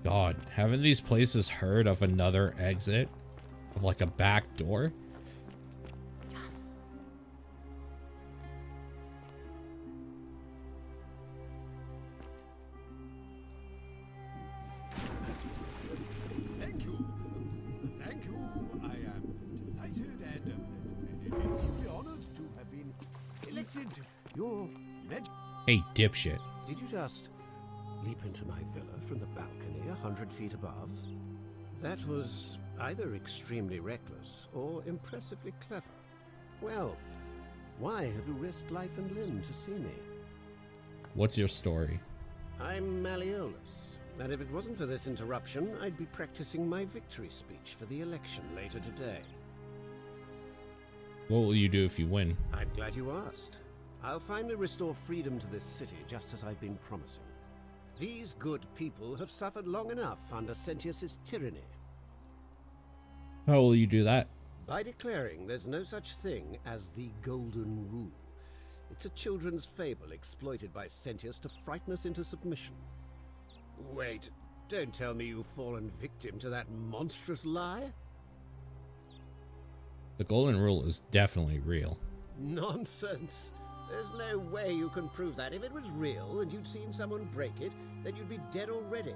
Speaker 1: God, haven't these places heard of another exit? Of like a back door?
Speaker 12: Thank you. Thank you. I am delighted and deeply honored to have been elected your
Speaker 1: Hey, dipshit.
Speaker 19: Did you just leap into my villa from the balcony 100 feet above? That was either extremely reckless or impressively clever. Well, why have you risked life and limb to see me?
Speaker 1: What's your story?
Speaker 19: I'm Malleolus, and if it wasn't for this interruption, I'd be practicing my victory speech for the election later today.
Speaker 1: What will you do if you win?
Speaker 19: I'm glad you asked. I'll finally restore freedom to this city, just as I've been promising. These good people have suffered long enough under Sentius's tyranny.
Speaker 1: How will you do that?
Speaker 19: By declaring there's no such thing as the Golden Rule. It's a children's fable exploited by Sentius to frighten us into submission. Wait, Don't tell me you've fallen victim to that monstrous lie.
Speaker 1: The golden rule is definitely real.
Speaker 19: Nonsense. There's no way you can prove that. If it was real and you'd seen someone break it, then you'd be dead already.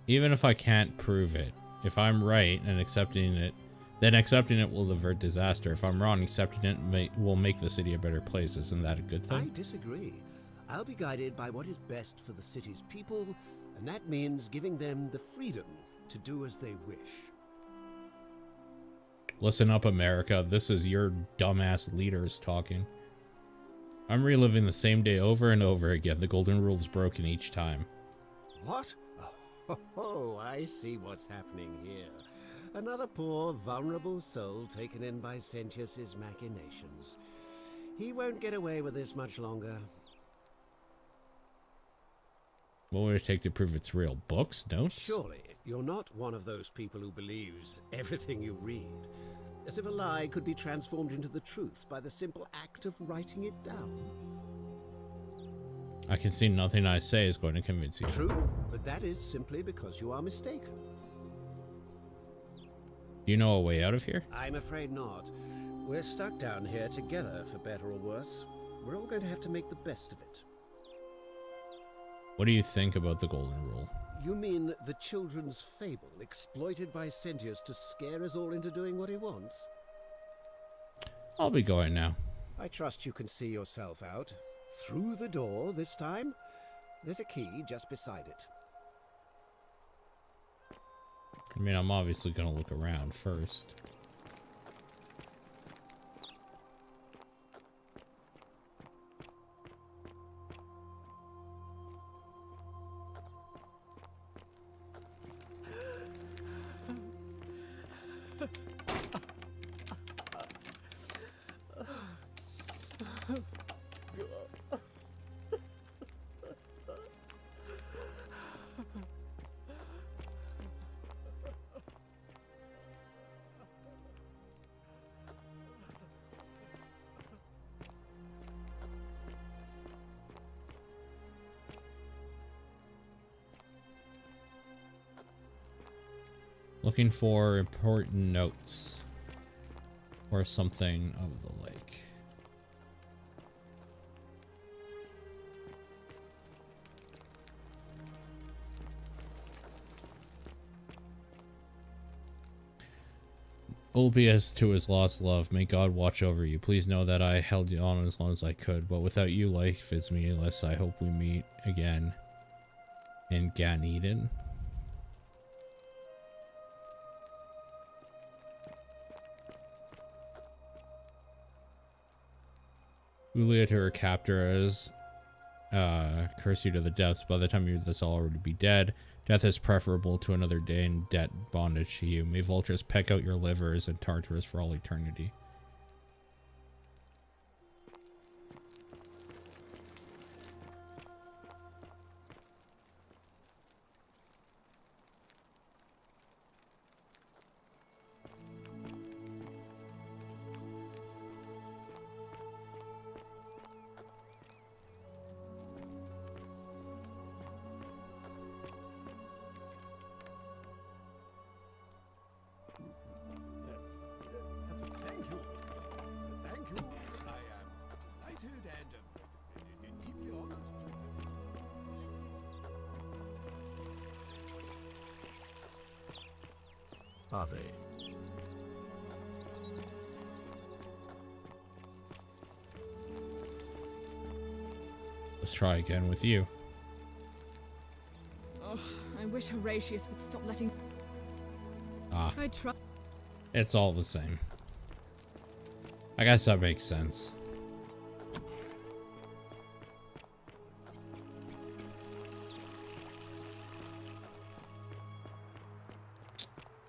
Speaker 1: Even if I can't prove it, if I'm right and accepting it, then accepting it will avert disaster. If I'm wrong, accepting it will make the city a better place. Isn't that a good thing?
Speaker 19: I disagree. I'll be guided by what is best for the city's people, and that means giving them the freedom to do as they wish.
Speaker 1: Listen up, America. This is your dumbass leaders talking. I'm reliving the same day over and over again. The golden rule is broken each time.
Speaker 19: What? Oh, I see what's happening here. Another poor, vulnerable soul taken in by Sentius's machinations. He won't get away with this much longer.
Speaker 1: What would it take to prove it's real? Books? Notes?
Speaker 19: Surely, you're not one of those people who believes everything you read. As if a lie could be transformed into the truth by the simple act of writing it down.
Speaker 1: I can see nothing I say is going to convince you.
Speaker 19: True, but that is simply because you are mistaken.
Speaker 1: Do you know a way out of here?
Speaker 19: I'm afraid not. We're stuck down here together, for better or worse. We're all going to have to make the best of it.
Speaker 1: What do you think about the golden rule?
Speaker 19: You mean the children's fable, exploited by Sentius to scare us all into doing what he wants?
Speaker 1: I'll be going now.
Speaker 19: I trust you can see yourself out. Through the door this time? There's a key just beside it.
Speaker 1: I mean, I'm obviously going to look around first. Looking for important notes or something of the like. Ulpius to his lost love, may God watch over you. Please know that I held you on as long as I could, but without you, life is meaningless. I hope we meet again in Gan Eden. Ulia to her captors, curse you to the depths. By the time you're this, I'll already be dead. Death is preferable to another day in debt bondage to you. May vultures peck out your livers in Tartarus for all eternity.
Speaker 9: Are they?
Speaker 1: Let's try again with you.
Speaker 10: Oh, I wish Horatius would stop letting...
Speaker 1: Ah.
Speaker 10: I try...
Speaker 1: It's all the same. I guess that makes sense.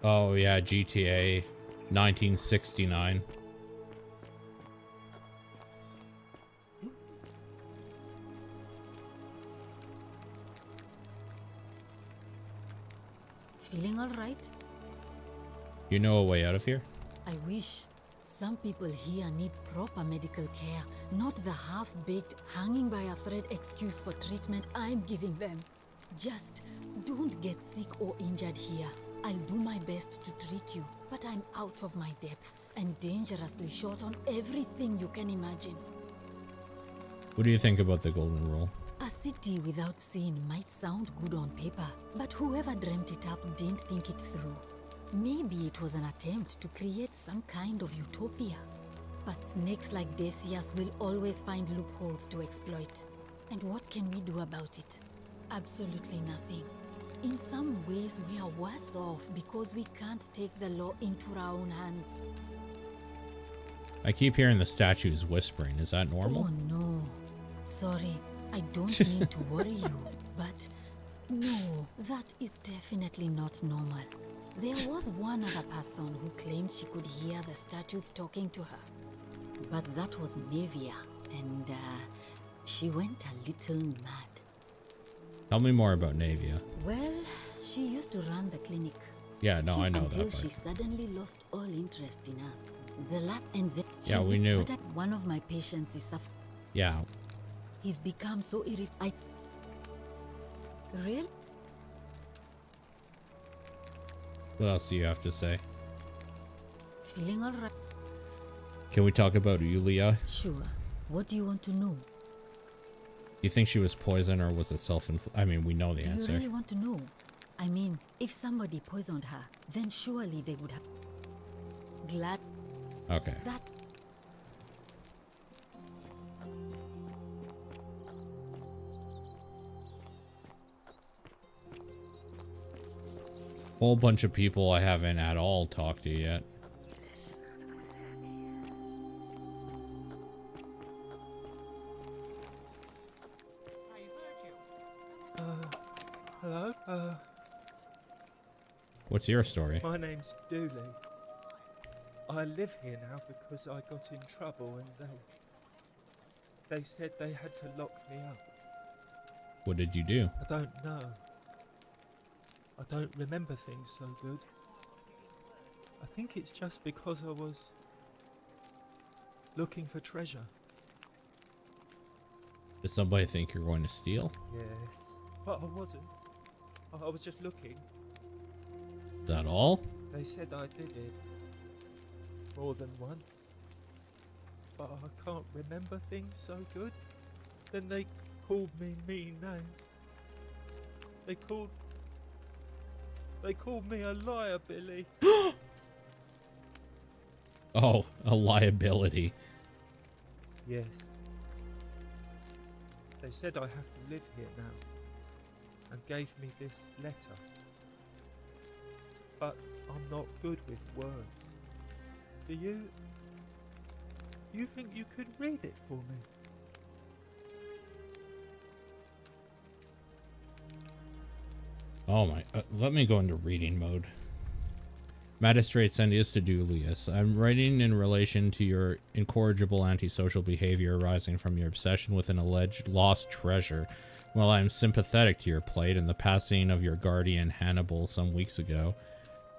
Speaker 1: Oh yeah, GTA 1969.
Speaker 13: Feeling all right?
Speaker 1: You know a way out of here?
Speaker 13: I wish. Some people here need proper medical care, not the half-baked, hanging by a thread excuse for treatment I'm giving them. Just don't get sick or injured here. I'll do my best to treat you, but I'm out of my depth and dangerously short on everything you can imagine.
Speaker 1: What do you think about the Golden Rule?
Speaker 13: A city without sin might sound good on paper, but whoever dreamt it up didn't think it through. Maybe it was an attempt to create some kind of utopia. But snakes like Decius will always find loopholes to exploit. And what can we do about it? Absolutely nothing. In some ways, we are worse off because we can't take the law into our own hands.
Speaker 1: I keep hearing the statues whispering. Is that normal?
Speaker 13: Oh no. Sorry, I don't mean to worry you, but no, that is definitely not normal. There was one other person who claimed she could hear the statues talking to her. But that was Nevia, and she went a little mad.
Speaker 1: Tell me more about Navia.
Speaker 13: Well, she used to run the clinic.
Speaker 1: Yeah, no, I know that
Speaker 13: Until
Speaker 1: part.
Speaker 13: she suddenly lost all interest in us.
Speaker 1: Yeah, we knew.
Speaker 13: One of my patients is suffering.
Speaker 1: Yeah.
Speaker 13: He's become so irritated. Really?
Speaker 1: What else do you have to say?
Speaker 13: Feeling alright?
Speaker 1: Can we talk about Yulia?
Speaker 13: Sure. What do you want to know?
Speaker 1: You think she was poisoned or was it self-inflicted? I mean, we know the
Speaker 13: Do
Speaker 1: answer.
Speaker 13: you really want to know? I mean, if somebody poisoned her, then surely they would have... Glad...
Speaker 1: Okay.
Speaker 13: That...
Speaker 1: Whole bunch of people I haven't at all talked to yet.
Speaker 20: Hello?
Speaker 1: What's your story?
Speaker 20: My name's Dooley. I live here now because I got in trouble and they said they had to lock me up.
Speaker 1: What did you do?
Speaker 20: I don't know. I don't remember things so good. I think it's just because I was looking for treasure.
Speaker 1: Does somebody think you're going to steal?
Speaker 20: Yes. But I wasn't. I was just looking.
Speaker 1: Is that all?
Speaker 20: They said I did it. More than once. But I can't remember things so good. Then they called me mean names. They called me a liar, Billy.
Speaker 1: Oh, a liability.
Speaker 20: Yes. They said I have to live here now. And gave me this letter. But I'm not good with words. Do you... You think you could read it for me?
Speaker 1: Oh my, let me go into reading mode. Magistrate Sendius to Dulius. I'm writing in relation to your incorrigible antisocial behavior arising from your obsession with an alleged lost treasure. While I am sympathetic to your plight and the passing of your guardian Hannibal some weeks ago,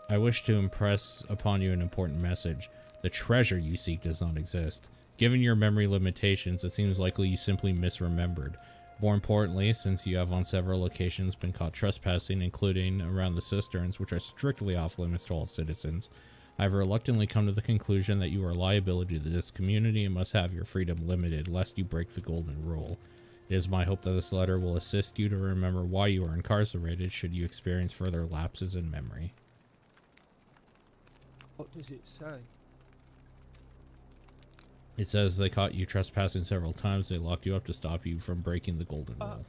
Speaker 1: I wish to impress upon you an important message. The treasure you seek does not exist. Given your memory limitations, it seems likely you simply misremembered. More importantly, since you have on several occasions been caught trespassing, including around the cisterns, which are strictly off limits to all citizens, I have reluctantly come to the conclusion that you are a liability to this community and must have your freedom limited, lest you break the golden rule. It is my hope that this letter will assist you to remember why you are incarcerated should you experience further lapses in memory.
Speaker 20: What does it say?
Speaker 1: It says they caught you trespassing several times. They locked you up to stop you from breaking the golden rule.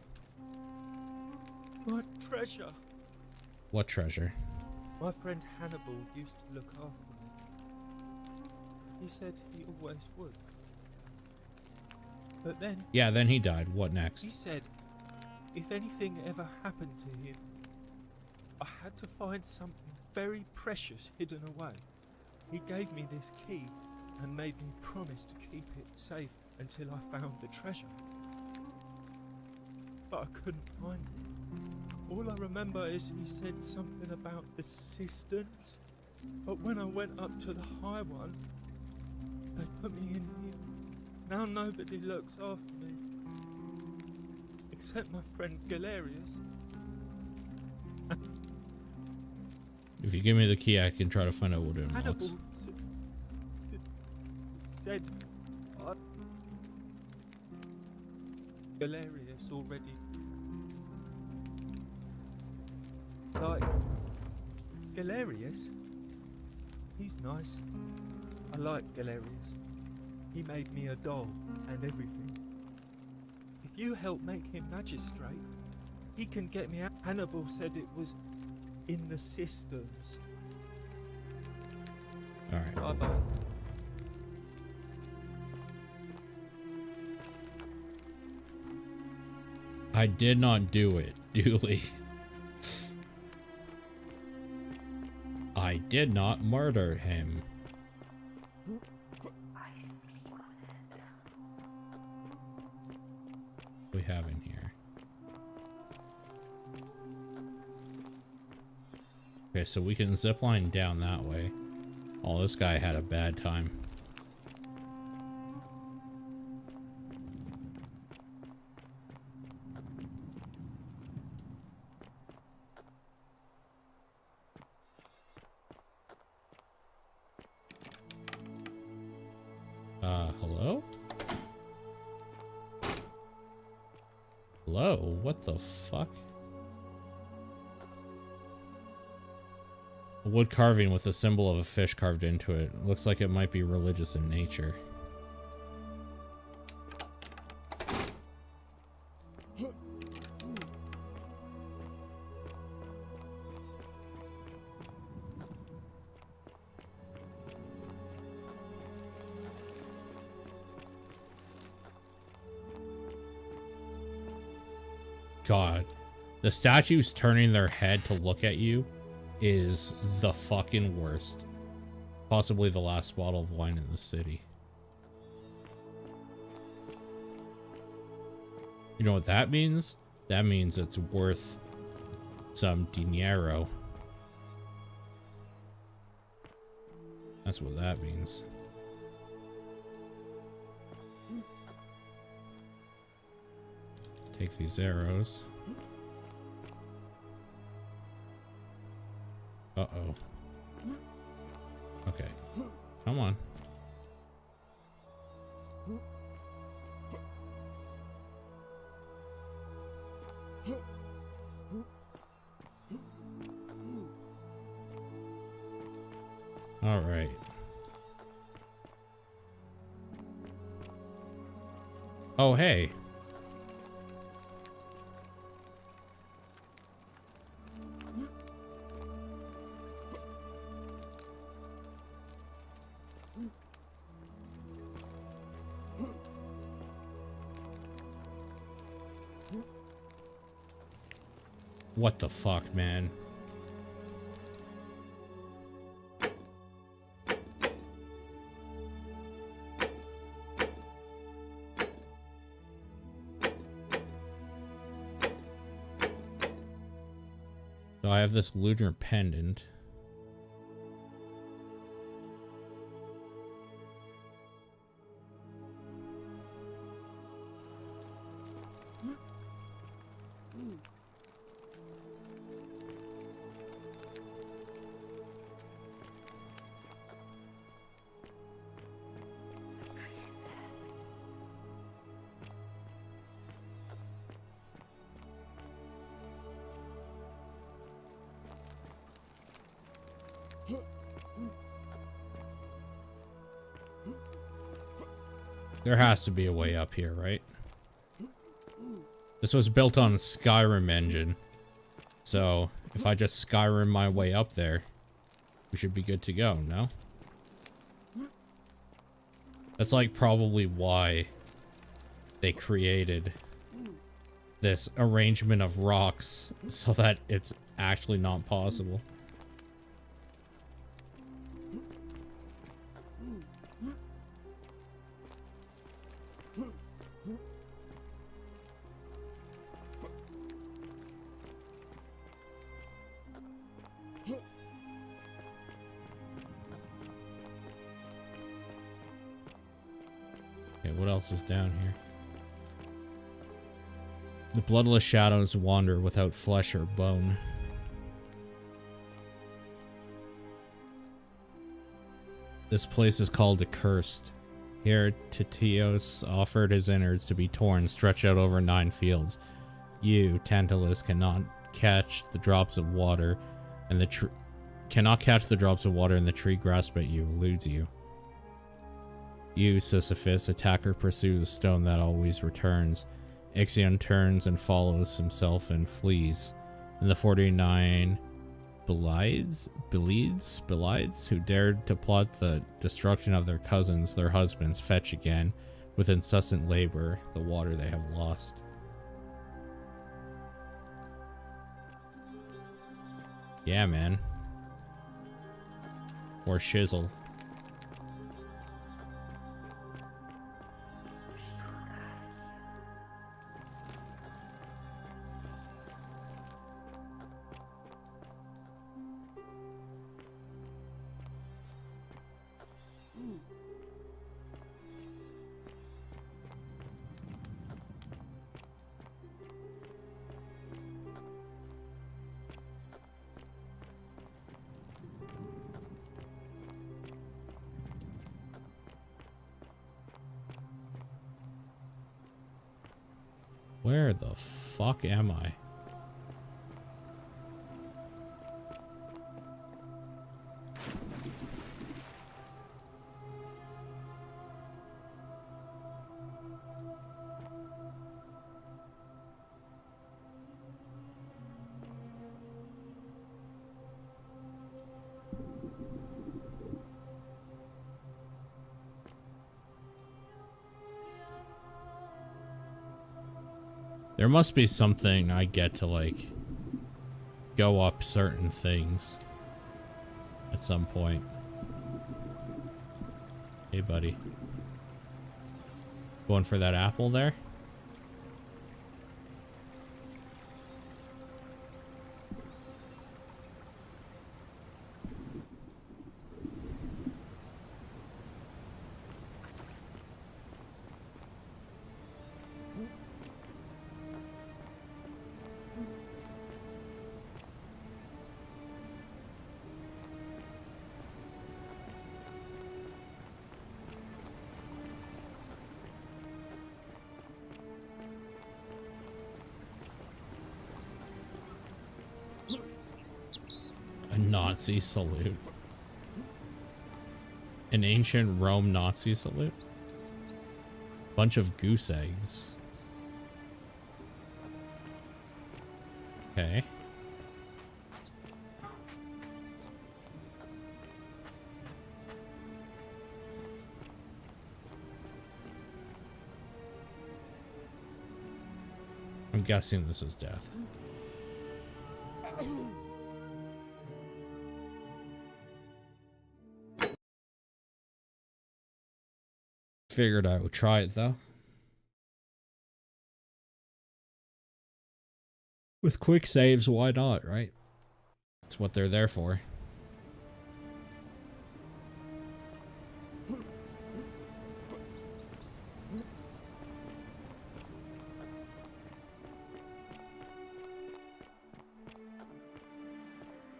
Speaker 20: My treasure.
Speaker 1: What treasure?
Speaker 20: My friend Hannibal used to look after me. He said he always would. But then...
Speaker 1: Yeah, then he died. What next?
Speaker 20: He said if anything ever happened to him, I had to find something very precious hidden away. He gave me this key and made me promise to keep it safe until I found the treasure. But I couldn't find it. All I remember is he said something about the cisterns, but when I went up to the high one, They put me in here. Now nobody looks after me. Except my friend Galerius.
Speaker 1: If you give me the key, I can try to find out what it unlocks.
Speaker 20: Hannibal said Galerius already. Like Galerius? He's nice. I like Galerius. He made me a doll and everything. If you help make him magistrate, he can get me out. Hannibal said it was in the cisterns.
Speaker 1: Alright.
Speaker 20: Bye-bye.
Speaker 1: I did not do it, Dooley. I did not murder him. What we have in here? Okay, so we can zipline down that way. Oh, this guy had a bad time. Hello? Hello? What the fuck? A wood carving with a symbol of a fish carved into it. Looks like it might be religious in nature. God, the statues turning their head to look at you is the fucking worst. Possibly the last bottle of wine in the city. You know what that means? That means it's worth some dinero. That's what that means. Take these arrows. Uh-oh. Okay. Come on. All right. Oh, hey. What the fuck, man? So I have this lunar pendant. There has to be a way up here, right? This was built on a Skyrim engine. So, if I just Skyrim my way up there, we should be good to go, no? That's like probably why they created this arrangement of rocks so that it's actually not possible. what else is down here? The bloodless shadows wander without flesh or bone. This place is called Accursed. Here, Titios offered his innards to be torn, stretched out over 9 fields. You, Tantalus, cannot catch the drops of water, and the tree grasp at you, eludes you. You, Sisyphus, attacker, pursues stone that always returns. Ixion turns and follows himself and flees. And the 49 Belides, who dared to plot the destruction of their cousins, their husbands, fetch again, with incessant labor, the water they have lost. Yeah, man. Or shizzle. Where the fuck am I? There must be something I get to, like, go up certain things at some point. Hey, buddy. Going for that apple there? Nazi salute. An ancient Rome Nazi salute. Bunch of goose eggs. Okay. I'm guessing this is death. Figured I would try it though. With quick saves, why not, right? That's what they're there for.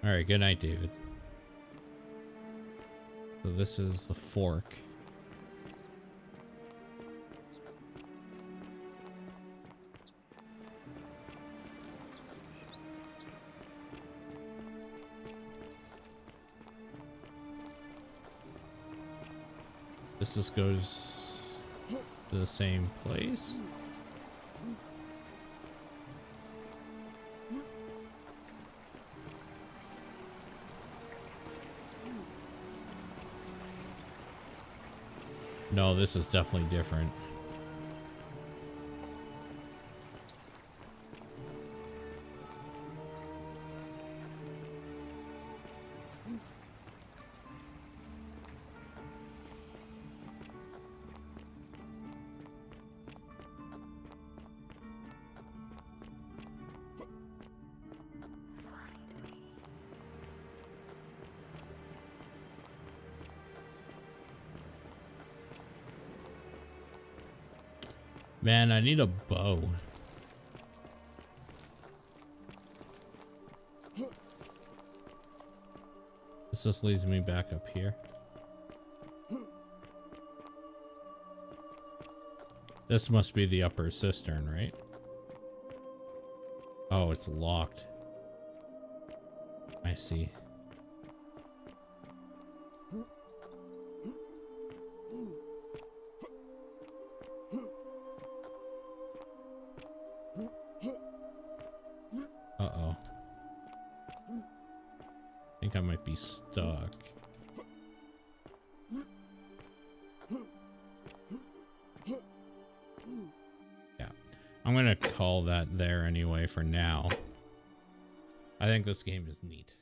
Speaker 1: Alright, good night, David. So this is the fork. This just goes to the same place. No, this is definitely different. Man, I need a bow. This just leads me back up here. This must be the upper cistern, right? Oh, it's locked. I see. Uh-oh. I think I might be stuck. Yeah. I'm gonna call that there anyway for now. I think this game is neat.